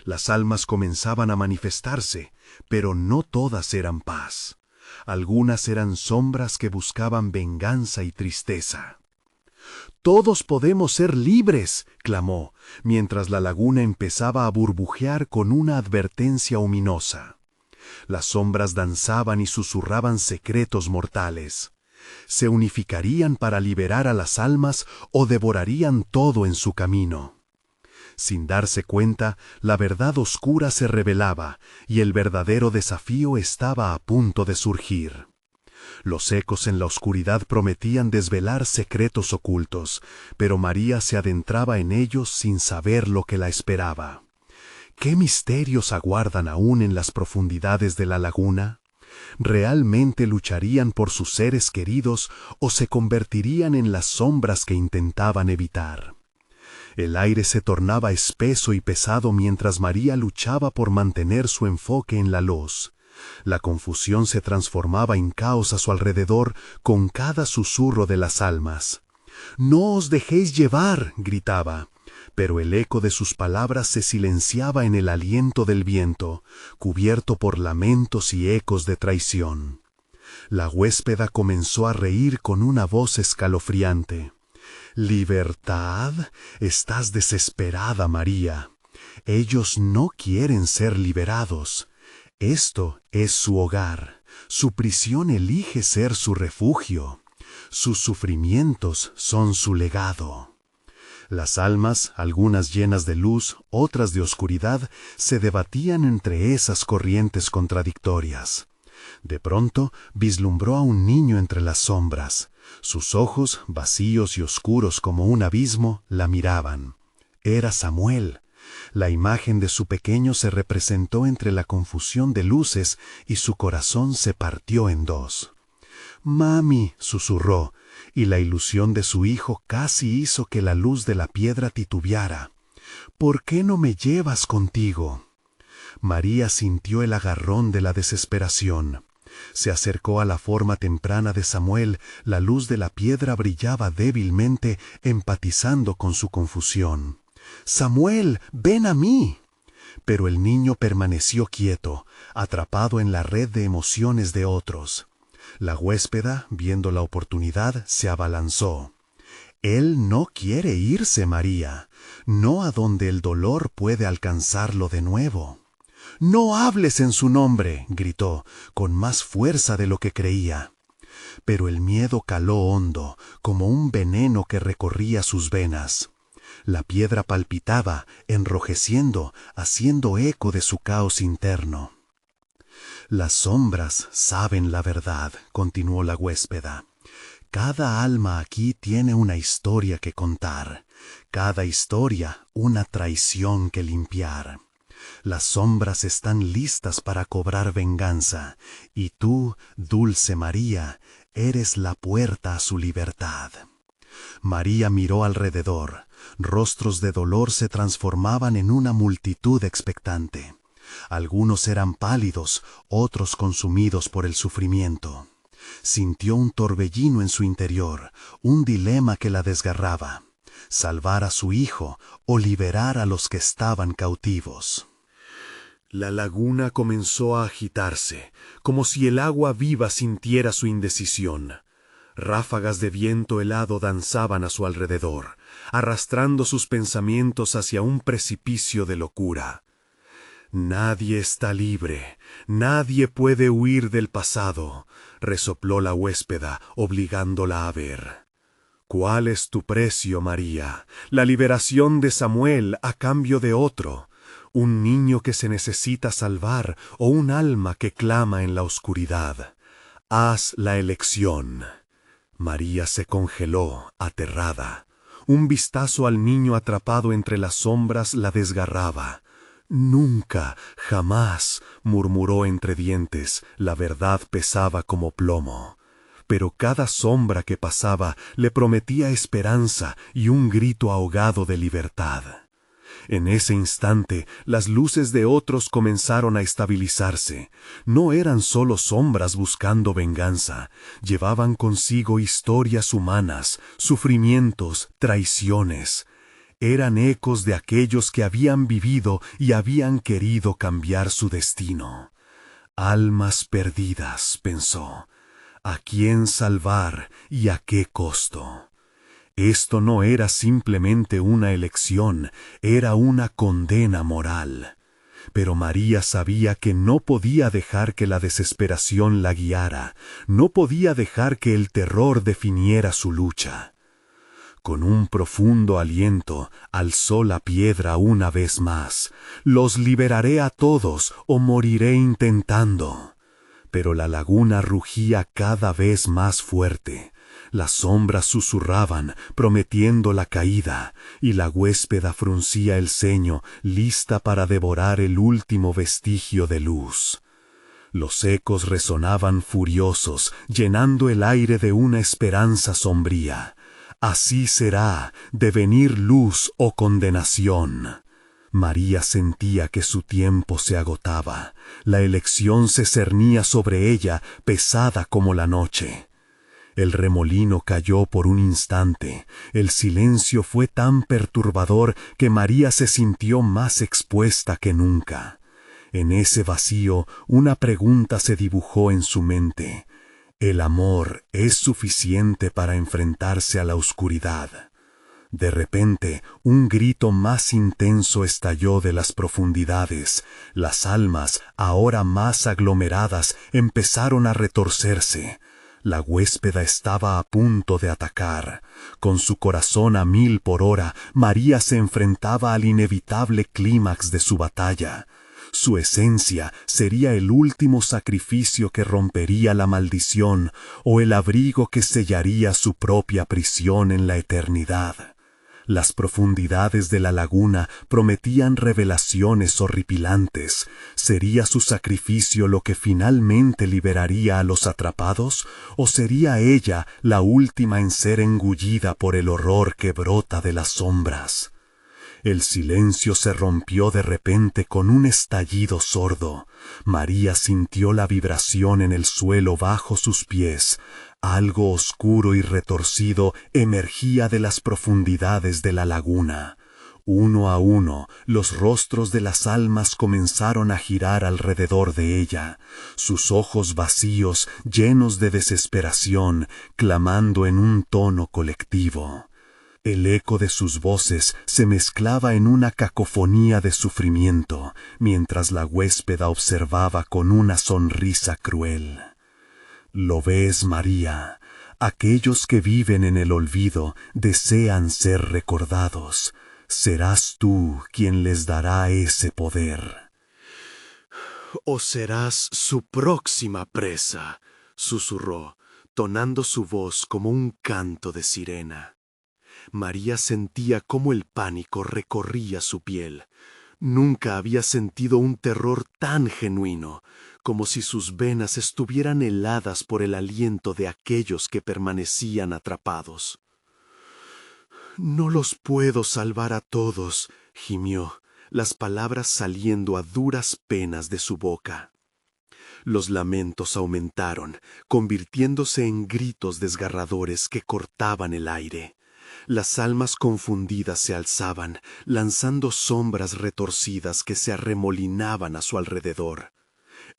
A: Las almas comenzaban a manifestarse, pero no todas eran paz. Algunas eran sombras que buscaban venganza y tristeza. «¡Todos podemos ser libres!», clamó, mientras la laguna empezaba a burbujear con una advertencia ominosa. Las sombras danzaban y susurraban secretos mortales. ¿Se unificarían para liberar a las almas o devorarían todo en su camino? Sin darse cuenta, la verdad oscura se revelaba y el verdadero desafío estaba a punto de surgir. Los ecos en la oscuridad prometían desvelar secretos ocultos, pero María se adentraba en ellos sin saber lo que la esperaba. ¿Qué misterios aguardan aún en las profundidades de la laguna? ¿Realmente lucharían por sus seres queridos o se convertirían en las sombras que intentaban evitar? El aire se tornaba espeso y pesado mientras María luchaba por mantener su enfoque en la luz. La confusión se transformaba en caos a su alrededor con cada susurro de las almas. «¡No os dejéis llevar!», gritaba. Pero el eco de sus palabras se silenciaba en el aliento del viento, cubierto por lamentos y ecos de traición. La huéspeda comenzó a reír con una voz escalofriante. «¿Libertad? Estás desesperada, María. Ellos no quieren ser liberados. Esto es su hogar. Su prisión elige ser su refugio. Sus sufrimientos son su legado». Las almas, algunas llenas de luz, otras de oscuridad, se debatían entre esas corrientes contradictorias. De pronto vislumbró a un niño entre las sombras. Sus ojos, vacíos y oscuros como un abismo, la miraban. Era Samuel. La imagen de su pequeño se representó entre la confusión de luces y su corazón se partió en dos. «Mami», susurró, y la ilusión de su hijo casi hizo que la luz de la piedra titubeara. «¿Por qué no me llevas contigo?». María sintió el agarrón de la desesperación. Se acercó a la forma temprana de Samuel, la luz de la piedra brillaba débilmente, empatizando con su confusión. «Samuel, ven a mí». Pero el niño permaneció quieto, atrapado en la red de emociones de otros. La huéspeda, viendo la oportunidad, se abalanzó. «Él no quiere irse, María, no a donde el dolor puede alcanzarlo de nuevo». «¡No hables en su nombre!», gritó, con más fuerza de lo que creía. Pero el miedo caló hondo, como un veneno que recorría sus venas. La piedra palpitaba, enrojeciendo, haciendo eco de su caos interno. «Las sombras saben la verdad», continuó la huéspeda. «Cada alma aquí tiene una historia que contar, cada historia una traición que limpiar. Las sombras están listas para cobrar venganza, y tú, dulce María, eres la puerta a su libertad». María miró alrededor. Rostros de dolor se transformaban en una multitud expectante. Algunos eran pálidos, otros consumidos por el sufrimiento. Sintió un torbellino en su interior, un dilema que la desgarraba: salvar a su hijo o liberar a los que estaban cautivos. La laguna comenzó a agitarse, como si el agua viva sintiera su indecisión. Ráfagas de viento helado danzaban a su alrededor, arrastrando sus pensamientos hacia un precipicio de locura.
B: Nadie está libre, nadie puede huir del pasado, resopló la huéspeda, obligándola a ver. ¿Cuál es tu precio, María? La liberación de Samuel a cambio de otro, un niño que se necesita salvar o un alma que clama en la oscuridad. Haz la elección. María se congeló, aterrada. Un vistazo al niño atrapado entre las sombras la desgarraba. Nunca, jamás, murmuró entre dientes, la verdad pesaba como plomo. Pero cada sombra que pasaba le prometía esperanza y un grito ahogado de libertad. En ese instante, las luces de otros comenzaron a estabilizarse. No eran solo sombras buscando venganza, llevaban consigo historias humanas, sufrimientos, traiciones. Eran ecos de aquellos que habían vivido y habían querido cambiar su destino. Almas perdidas, pensó. ¿A quién salvar y a qué costo? Esto no era simplemente una elección, era una condena moral. Pero María sabía que no podía dejar que la desesperación la guiara, no podía dejar que el terror definiera su lucha. Con un profundo aliento, alzó la piedra una vez más. Los liberaré a todos o moriré intentando. Pero la laguna rugía cada vez más fuerte. Las sombras susurraban, prometiendo la caída, y la huéspeda fruncía el ceño, lista para devorar el último vestigio de luz. Los ecos resonaban furiosos, llenando el aire de una esperanza sombría. Así será, devenir luz o condenación. María sentía que su tiempo se agotaba. La elección se cernía sobre ella, pesada como la noche. El remolino cayó por un instante. El silencio fue tan perturbador que María se sintió más expuesta que nunca. En ese vacío, una pregunta se dibujó en su mente. ¿El amor es suficiente para enfrentarse a la oscuridad? De repente, un grito más intenso estalló de las profundidades. Las almas, ahora más aglomeradas, empezaron a retorcerse. La huéspeda estaba a punto de atacar. Con su corazón a 1000 por hora, María se enfrentaba al inevitable clímax de su batalla. Su esencia sería el último sacrificio que rompería la maldición o el abrigo que sellaría su propia prisión en la eternidad. Las profundidades de la laguna prometían revelaciones horripilantes. ¿Sería su sacrificio lo que finalmente liberaría a los atrapados? ¿O sería ella la última en ser engullida por el horror que brota de las sombras? El silencio se rompió de repente con un estallido sordo. María sintió la vibración en el suelo bajo sus pies. Algo oscuro y retorcido emergía de las profundidades de la laguna. Uno a uno, los rostros de las almas comenzaron a girar alrededor de ella, sus ojos vacíos, llenos de desesperación, clamando en un tono colectivo. El eco de sus voces se mezclaba en una cacofonía de sufrimiento, mientras la huéspeda observaba con una sonrisa cruel. ¿Lo ves, María? Aquellos que viven en el olvido desean ser recordados. Serás tú quien les dará ese poder.
A: «O serás su próxima presa», susurró, tonando su voz como un canto de sirena. María sentía cómo el pánico recorría su piel. Nunca había sentido un terror tan genuino, como si sus venas estuvieran heladas por el aliento de aquellos que permanecían atrapados. «No los puedo salvar a todos», gimió, las palabras saliendo a duras penas de su boca. Los lamentos aumentaron, convirtiéndose en gritos desgarradores que cortaban el aire. Las almas confundidas se alzaban, lanzando sombras retorcidas que se arremolinaban a su alrededor.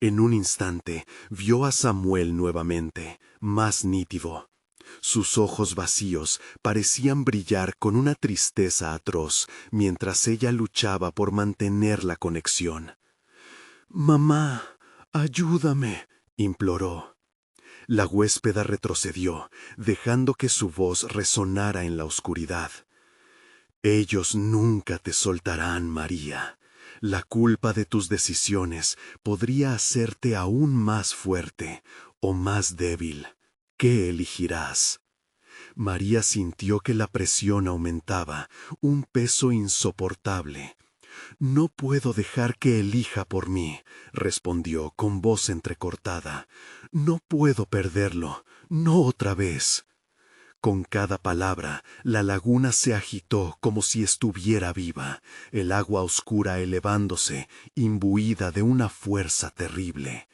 A: En un instante vio a Samuel nuevamente, más nítido. Sus ojos vacíos parecían brillar con una tristeza atroz mientras ella luchaba por mantener la conexión. «Mamá, ayúdame», imploró. La huéspeda retrocedió, dejando que su voz resonara en la oscuridad. «Ellos nunca te soltarán, María. La culpa de tus decisiones podría hacerte aún más fuerte o más débil. ¿Qué elegirás?» María sintió que la presión aumentaba, un peso insoportable. «No puedo dejar que elija por mí», respondió con voz entrecortada. «No puedo perderlo, no otra vez». Con cada palabra, la laguna se agitó como si estuviera viva, el agua oscura elevándose, imbuida de una fuerza terrible.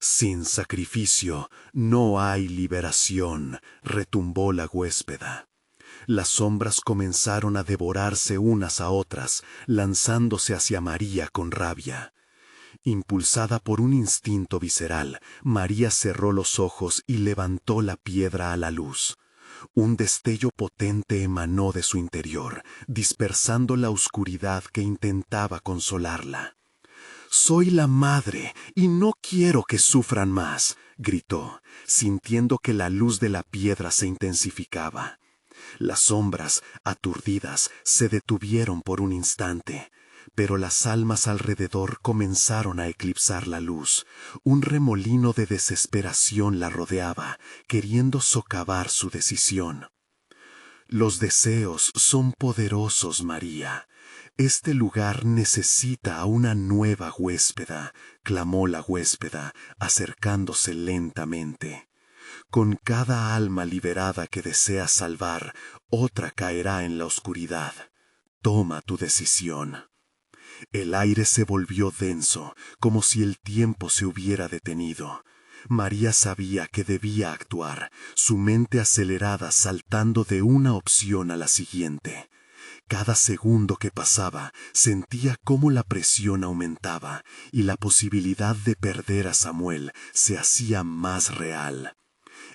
A: «Sin sacrificio no hay liberación», retumbó la huéspeda. Las sombras comenzaron a devorarse unas a otras, lanzándose hacia María con rabia. Impulsada por un instinto visceral, María cerró los ojos y levantó la piedra a la luz. Un destello potente emanó de su interior, dispersando la oscuridad que intentaba consolarla. «Soy la madre y no quiero que sufran más», gritó, sintiendo que la luz de la piedra se intensificaba. Las sombras, aturdidas, se detuvieron por un instante, pero las almas alrededor comenzaron a eclipsar la luz. Un remolino de desesperación la rodeaba, queriendo socavar su decisión. «Los deseos son poderosos, María. Este lugar necesita a una nueva huéspeda», clamó la huéspeda, acercándose lentamente. «Con cada alma liberada que deseas salvar, otra caerá en la oscuridad. Toma tu decisión». El aire se volvió denso, como si el tiempo se hubiera detenido. María sabía que debía actuar, su mente acelerada saltando de una opción a la siguiente. Cada segundo que pasaba sentía cómo la presión aumentaba y la posibilidad de perder a Samuel se hacía más real.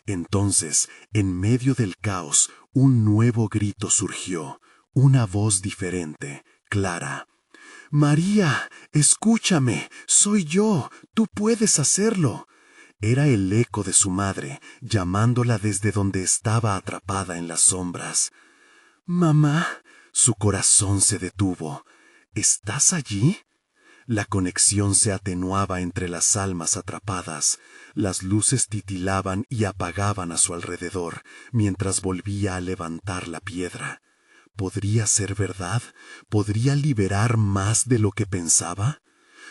A: Entonces, en medio del caos, un nuevo grito surgió, una voz diferente, clara. «María, escúchame, soy yo, tú puedes hacerlo». Era el eco de su madre, llamándola desde donde estaba atrapada en las sombras. «Mamá», su corazón se detuvo. «¿Estás allí?» La conexión se atenuaba entre las almas atrapadas. Las luces titilaban y apagaban a su alrededor, mientras volvía a levantar la piedra. ¿Podría ser verdad? ¿Podría liberar más de lo que pensaba?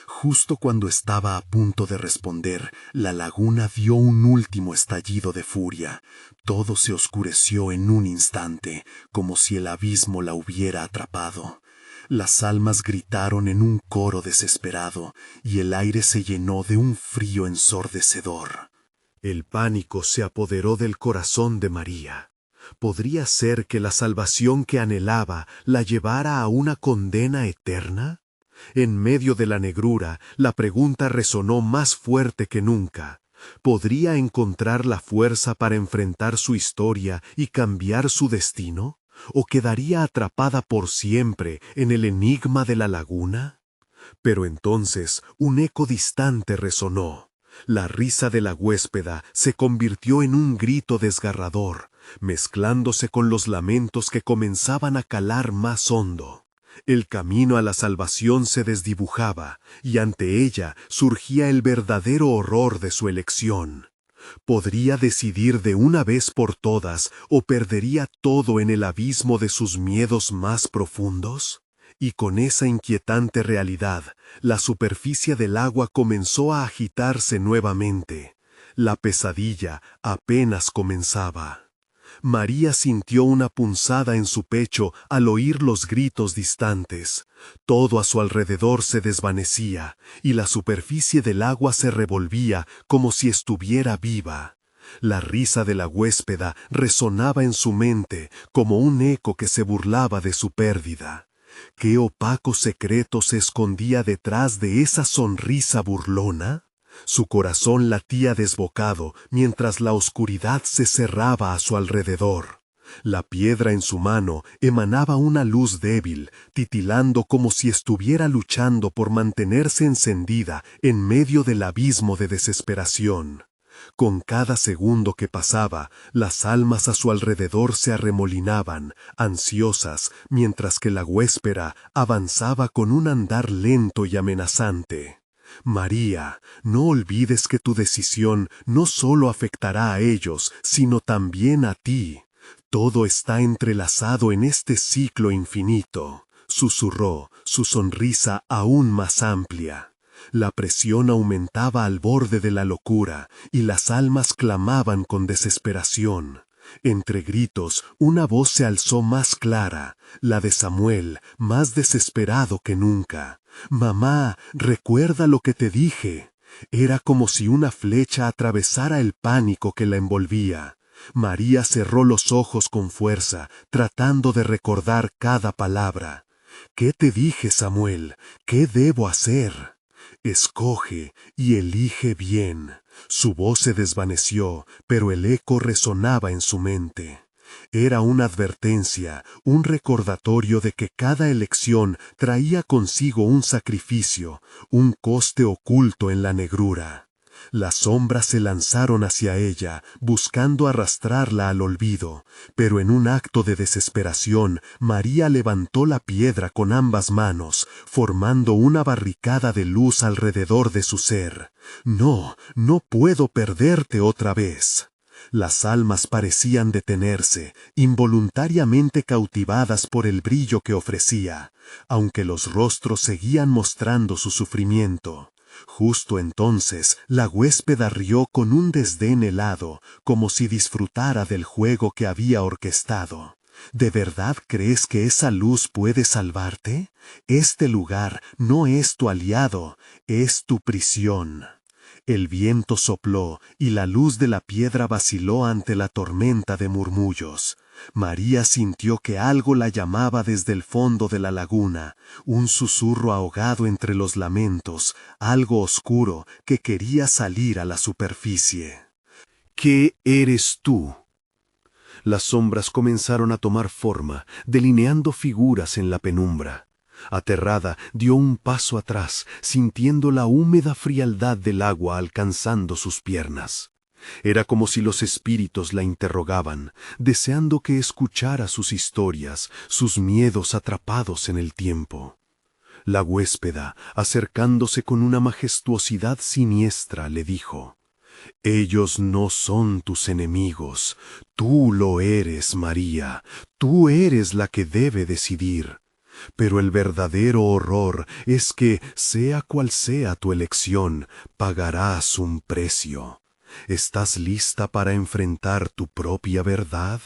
A: Justo cuando estaba a punto de responder, la laguna dio un último estallido de furia. Todo se oscureció en un instante, como si el abismo la hubiera atrapado. Las almas gritaron en un coro desesperado, y el aire se llenó de un frío ensordecedor. El pánico se apoderó del corazón de María. ¿Podría ser que la salvación que anhelaba la llevara a una condena eterna? En medio de la negrura, la pregunta resonó más fuerte que nunca. ¿Podría encontrar la fuerza para enfrentar su historia y cambiar su destino? ¿O quedaría atrapada por siempre en el enigma de la laguna? Pero entonces un eco distante resonó. La risa de la huéspeda se convirtió en un grito desgarrador, mezclándose con los lamentos que comenzaban a calar más hondo. El camino a la salvación se desdibujaba, y ante ella surgía el verdadero horror de su elección. ¿Podría decidir de una vez por todas o perdería todo en el abismo de sus miedos más profundos? Y con esa inquietante realidad, la superficie del agua comenzó a agitarse nuevamente. La pesadilla apenas comenzaba. María sintió una punzada en su pecho al oír los gritos distantes. Todo a su alrededor se desvanecía, y la superficie del agua se revolvía como si estuviera viva. La risa de la huéspeda resonaba en su mente como un eco que se burlaba de su pérdida. ¿Qué opaco secreto se escondía detrás de esa sonrisa burlona? Su corazón latía desbocado mientras la oscuridad se cerraba a su alrededor.
B: La piedra en su mano emanaba una luz débil, titilando como si estuviera luchando por mantenerse encendida en medio del abismo de desesperación. Con cada segundo que pasaba, las almas a su alrededor se arremolinaban, ansiosas, mientras que la huéspeda avanzaba con un andar lento y amenazante. María, no olvides que tu decisión no solo afectará a ellos, sino también a ti. Todo está entrelazado en este ciclo infinito, susurró, su sonrisa aún más amplia. La presión aumentaba al borde de la locura, y las almas clamaban con desesperación. Entre gritos, una voz se alzó más clara, la de Samuel, más desesperado que nunca. «Mamá, recuerda lo que te dije». Era como si una flecha atravesara el pánico que la envolvía. María cerró los ojos con fuerza, tratando de recordar cada palabra. «¿Qué te dije, Samuel? ¿Qué debo hacer?» «Escoge y elige bien». Su voz se desvaneció, pero el eco resonaba en su mente. Era una advertencia, un recordatorio de que cada elección traía consigo un sacrificio, un coste oculto en la negrura. Las sombras se lanzaron hacia ella, buscando arrastrarla al olvido, pero en un acto de desesperación, María levantó la piedra con ambas manos, formando una barricada de luz alrededor de su ser. «No, no puedo perderte otra vez». Las almas parecían detenerse, involuntariamente cautivadas por el brillo que ofrecía, aunque los rostros seguían mostrando su sufrimiento. Justo entonces, la huéspeda rió con un desdén helado, como si disfrutara del juego que había orquestado. ¿De verdad crees que esa luz puede salvarte? Este lugar no es tu aliado, es tu prisión. El viento sopló y la luz de la piedra vaciló ante la tormenta de murmullos. María sintió que algo la llamaba desde el fondo de la laguna, un susurro ahogado entre los lamentos, algo oscuro que quería salir a la superficie.
A: ¿Qué eres tú? Las sombras comenzaron a tomar forma, delineando figuras en la penumbra. Aterrada, dio un paso atrás, sintiendo la húmeda frialdad del agua alcanzando sus piernas. Era como si los espíritus la interrogaban, deseando que escuchara sus historias, sus miedos atrapados en el tiempo. La huéspeda, acercándose con una majestuosidad siniestra, le dijo: «Ellos no son tus enemigos, tú lo eres, María, tú eres la que debe decidir». Pero el verdadero horror es que, sea cual sea tu elección, pagarás un precio. ¿Estás lista para enfrentar tu propia verdad?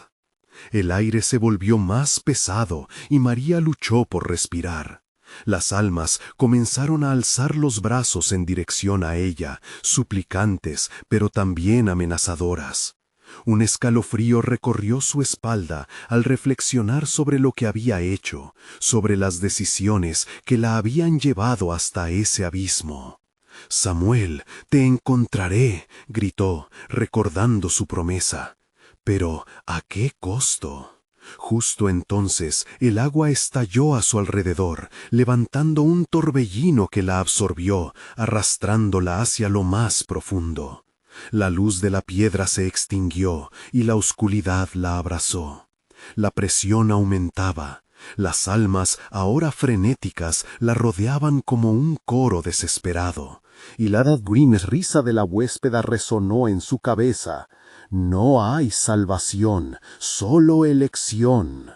A: El aire se volvió más pesado y María luchó por respirar. Las almas comenzaron a alzar los brazos en dirección a ella, suplicantes, pero también amenazadoras. Un escalofrío recorrió su espalda al reflexionar sobre lo que había hecho, sobre las decisiones que la habían llevado hasta ese abismo. «Samuel, te encontraré», gritó, recordando su promesa. «Pero, ¿a qué costo?» Justo entonces el agua estalló a su alrededor, levantando un torbellino que la absorbió, arrastrándola hacia lo más profundo. La luz de la piedra se extinguió y la oscuridad la abrazó. La presión aumentaba. Las almas, ahora frenéticas, la rodeaban como un coro desesperado. Y la gris risa de la huéspeda resonó en su cabeza. «No hay salvación, solo elección».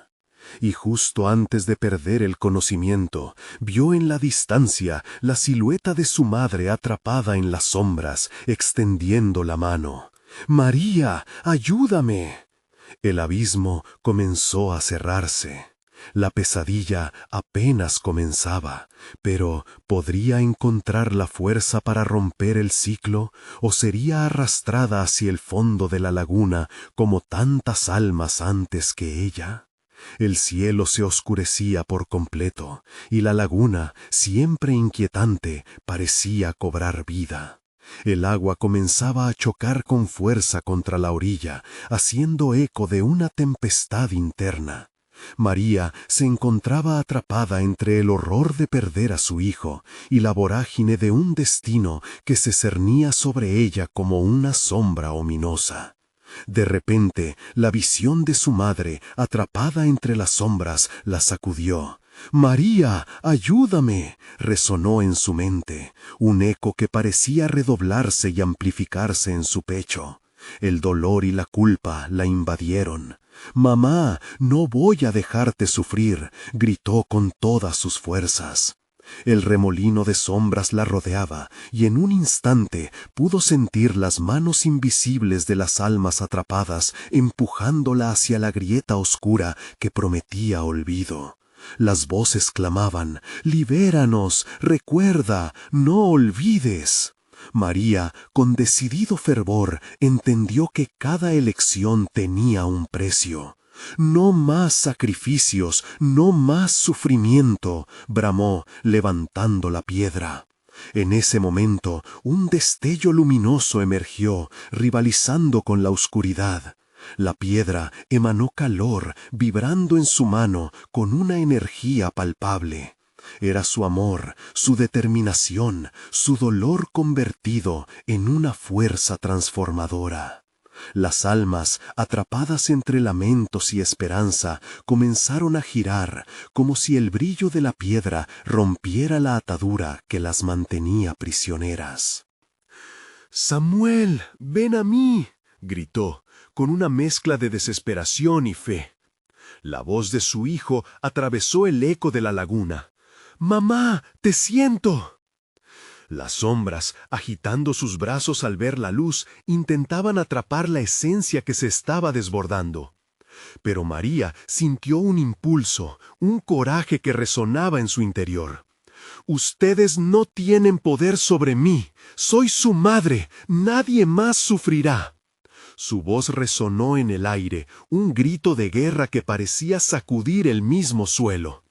A: Y justo antes de perder el conocimiento, vio en la distancia la silueta de su madre atrapada en las sombras, extendiendo la mano. «María, ayúdame». El abismo comenzó a cerrarse. La pesadilla apenas comenzaba, pero ¿podría encontrar la fuerza para romper el ciclo o sería arrastrada hacia el fondo de la laguna como tantas almas antes que ella? El cielo se oscurecía por completo y la laguna, siempre inquietante, parecía cobrar vida.
B: El agua comenzaba a chocar con fuerza contra la orilla, haciendo eco de una tempestad interna. María se encontraba atrapada entre el horror de perder a su hijo y la vorágine de un destino que se cernía sobre ella como una sombra ominosa. De repente, la visión de su madre, atrapada entre las sombras, la sacudió. «María, ayúdame», resonó en su mente, un eco que parecía redoblarse y amplificarse en su pecho. El dolor y la culpa la invadieron. «Mamá, no voy a dejarte sufrir», gritó con todas sus fuerzas. El remolino de sombras la rodeaba, y en un instante pudo sentir las manos invisibles de las almas atrapadas empujándola hacia la grieta oscura que prometía olvido. Las voces clamaban: «Libéranos, recuerda, no olvides». María, con decidido fervor, entendió que cada elección tenía un precio. «No más sacrificios, no más sufrimiento», bramó, levantando la piedra. En ese momento, un destello luminoso emergió, rivalizando con la oscuridad. La piedra emanó calor, vibrando en su mano con una energía palpable. Era su amor, su determinación, su dolor convertido en una fuerza transformadora. Las almas, atrapadas entre lamentos y esperanza, comenzaron a girar, como si el brillo de la piedra rompiera la atadura que las mantenía prisioneras.
A: «Samuel, ven a mí», gritó, con una mezcla de desesperación y fe. La voz de su hijo atravesó el eco de la laguna. «Mamá, te siento». Las sombras, agitando sus brazos al ver la luz, intentaban atrapar la esencia que se estaba desbordando. Pero María sintió un impulso, un coraje que resonaba en su interior. «Ustedes no tienen poder sobre mí. Soy su madre. Nadie más sufrirá». Su voz resonó en el aire, un grito de guerra que parecía sacudir el mismo suelo.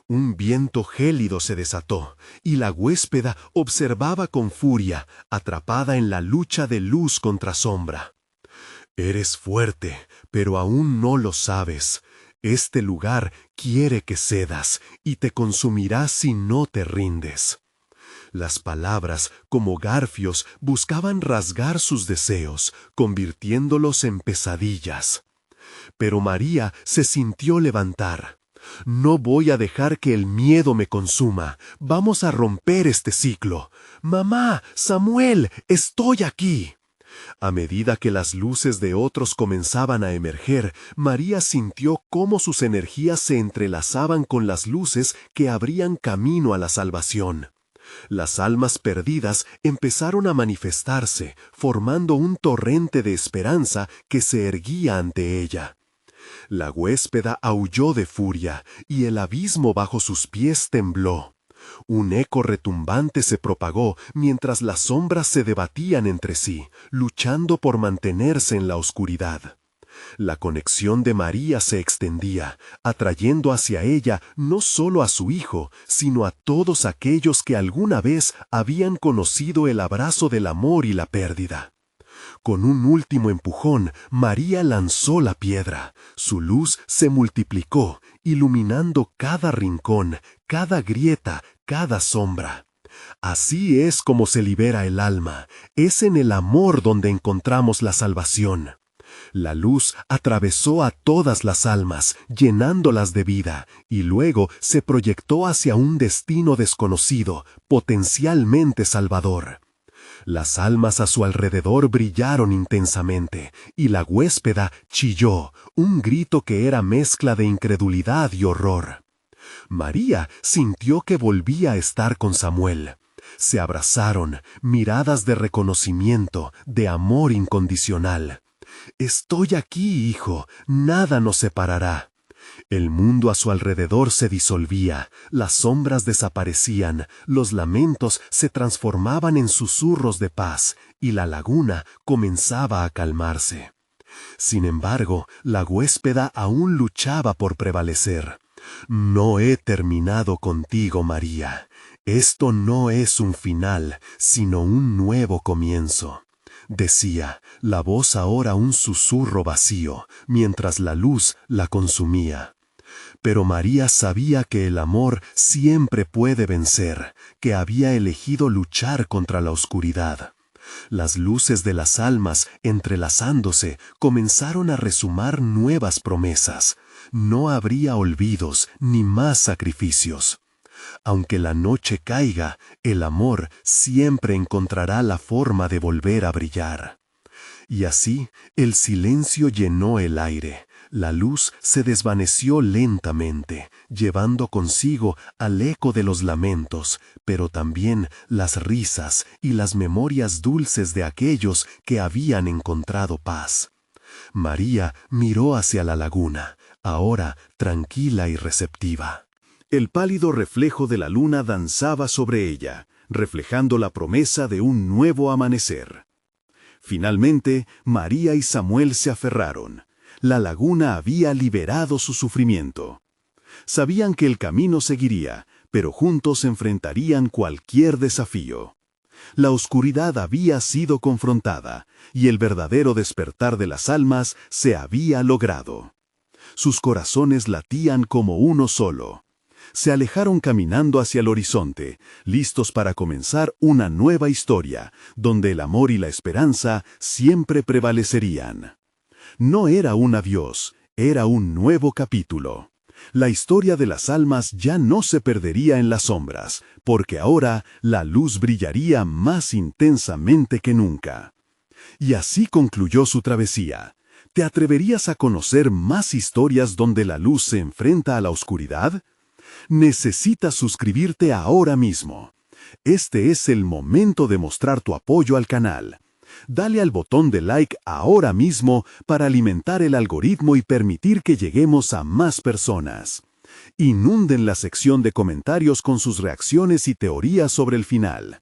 A: Un viento gélido se desató, y la huéspeda observaba con furia, atrapada en la lucha de luz contra sombra. «Eres fuerte, pero aún no lo sabes. Este lugar quiere que cedas, y te consumirá si no te rindes». Las palabras, como garfios, buscaban rasgar sus deseos, convirtiéndolos en pesadillas. Pero María se sintió levantar. «No voy a dejar que el miedo me consuma. Vamos a romper este ciclo. Mamá, Samuel, estoy aquí». A medida que las luces de otros comenzaban a emerger, María sintió cómo sus energías se entrelazaban con las luces que abrían camino a la salvación. Las almas perdidas empezaron a manifestarse, formando un torrente de esperanza que se erguía ante ella. La huéspeda aulló de furia, y el abismo bajo sus pies tembló. Un eco retumbante se propagó mientras las sombras se debatían entre sí, luchando por mantenerse en la oscuridad. La conexión de María se extendía, atrayendo hacia ella no solo a su hijo, sino a todos aquellos que alguna vez habían conocido el abrazo del amor y la pérdida. Con un último empujón, María lanzó la piedra. Su luz se multiplicó, iluminando cada rincón, cada grieta, cada sombra. Así es como se libera el alma. Es en el amor donde encontramos la salvación. La luz atravesó a todas las almas, llenándolas de vida, y luego se proyectó hacia un destino desconocido, potencialmente salvador. Las almas a su alrededor brillaron intensamente, y la huéspeda chilló, un grito que era mezcla de incredulidad y horror. María sintió que volvía a estar con Samuel. Se abrazaron, miradas de reconocimiento, de amor incondicional. «Estoy aquí, hijo, nada nos separará». El mundo a su alrededor se disolvía, las sombras desaparecían, los lamentos se transformaban en susurros de paz, y la laguna comenzaba a calmarse. Sin embargo, la huéspeda aún luchaba por prevalecer.
B: No he terminado contigo, María. Esto no es un final, sino un nuevo comienzo. Decía, la voz ahora un susurro vacío, mientras la luz la consumía. Pero María sabía que el amor siempre puede vencer, que había elegido luchar contra la oscuridad. Las luces de las almas, entrelazándose, comenzaron a resumar nuevas promesas. No habría olvidos ni más sacrificios. Aunque la noche caiga, el amor siempre encontrará la forma de volver a brillar. Y así, el silencio llenó el aire. La luz se desvaneció lentamente, llevando consigo al eco de los lamentos, pero también las risas y las memorias dulces de aquellos que habían encontrado paz. María miró hacia la laguna, ahora tranquila y receptiva.
A: El pálido reflejo de la luna danzaba sobre ella, reflejando la promesa de un nuevo amanecer. Finalmente, María y Samuel se aferraron. La laguna había liberado su sufrimiento. Sabían que el camino seguiría, pero juntos enfrentarían cualquier desafío. La oscuridad había sido confrontada, y el verdadero despertar de las almas se había logrado. Sus corazones latían como uno solo. Se alejaron caminando hacia el horizonte, listos para comenzar una nueva historia, donde el amor y la esperanza siempre prevalecerían. No era un adiós, era un nuevo capítulo. La historia de las almas ya no se perdería en las sombras, porque ahora la luz brillaría más intensamente que nunca. Y así concluyó su travesía. ¿Te atreverías a conocer más historias donde la luz se enfrenta a la oscuridad? Necesitas suscribirte ahora mismo. Este es el momento de mostrar tu apoyo al canal. Dale al botón de like ahora mismo para alimentar el algoritmo y permitir que lleguemos a más personas. Inunden la sección de comentarios con sus reacciones y teorías sobre el final.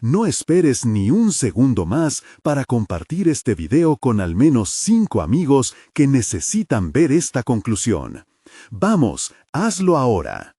A: No esperes ni un segundo más para compartir este video con al menos 5 amigos que necesitan ver esta conclusión. ¡Vamos, hazlo ahora!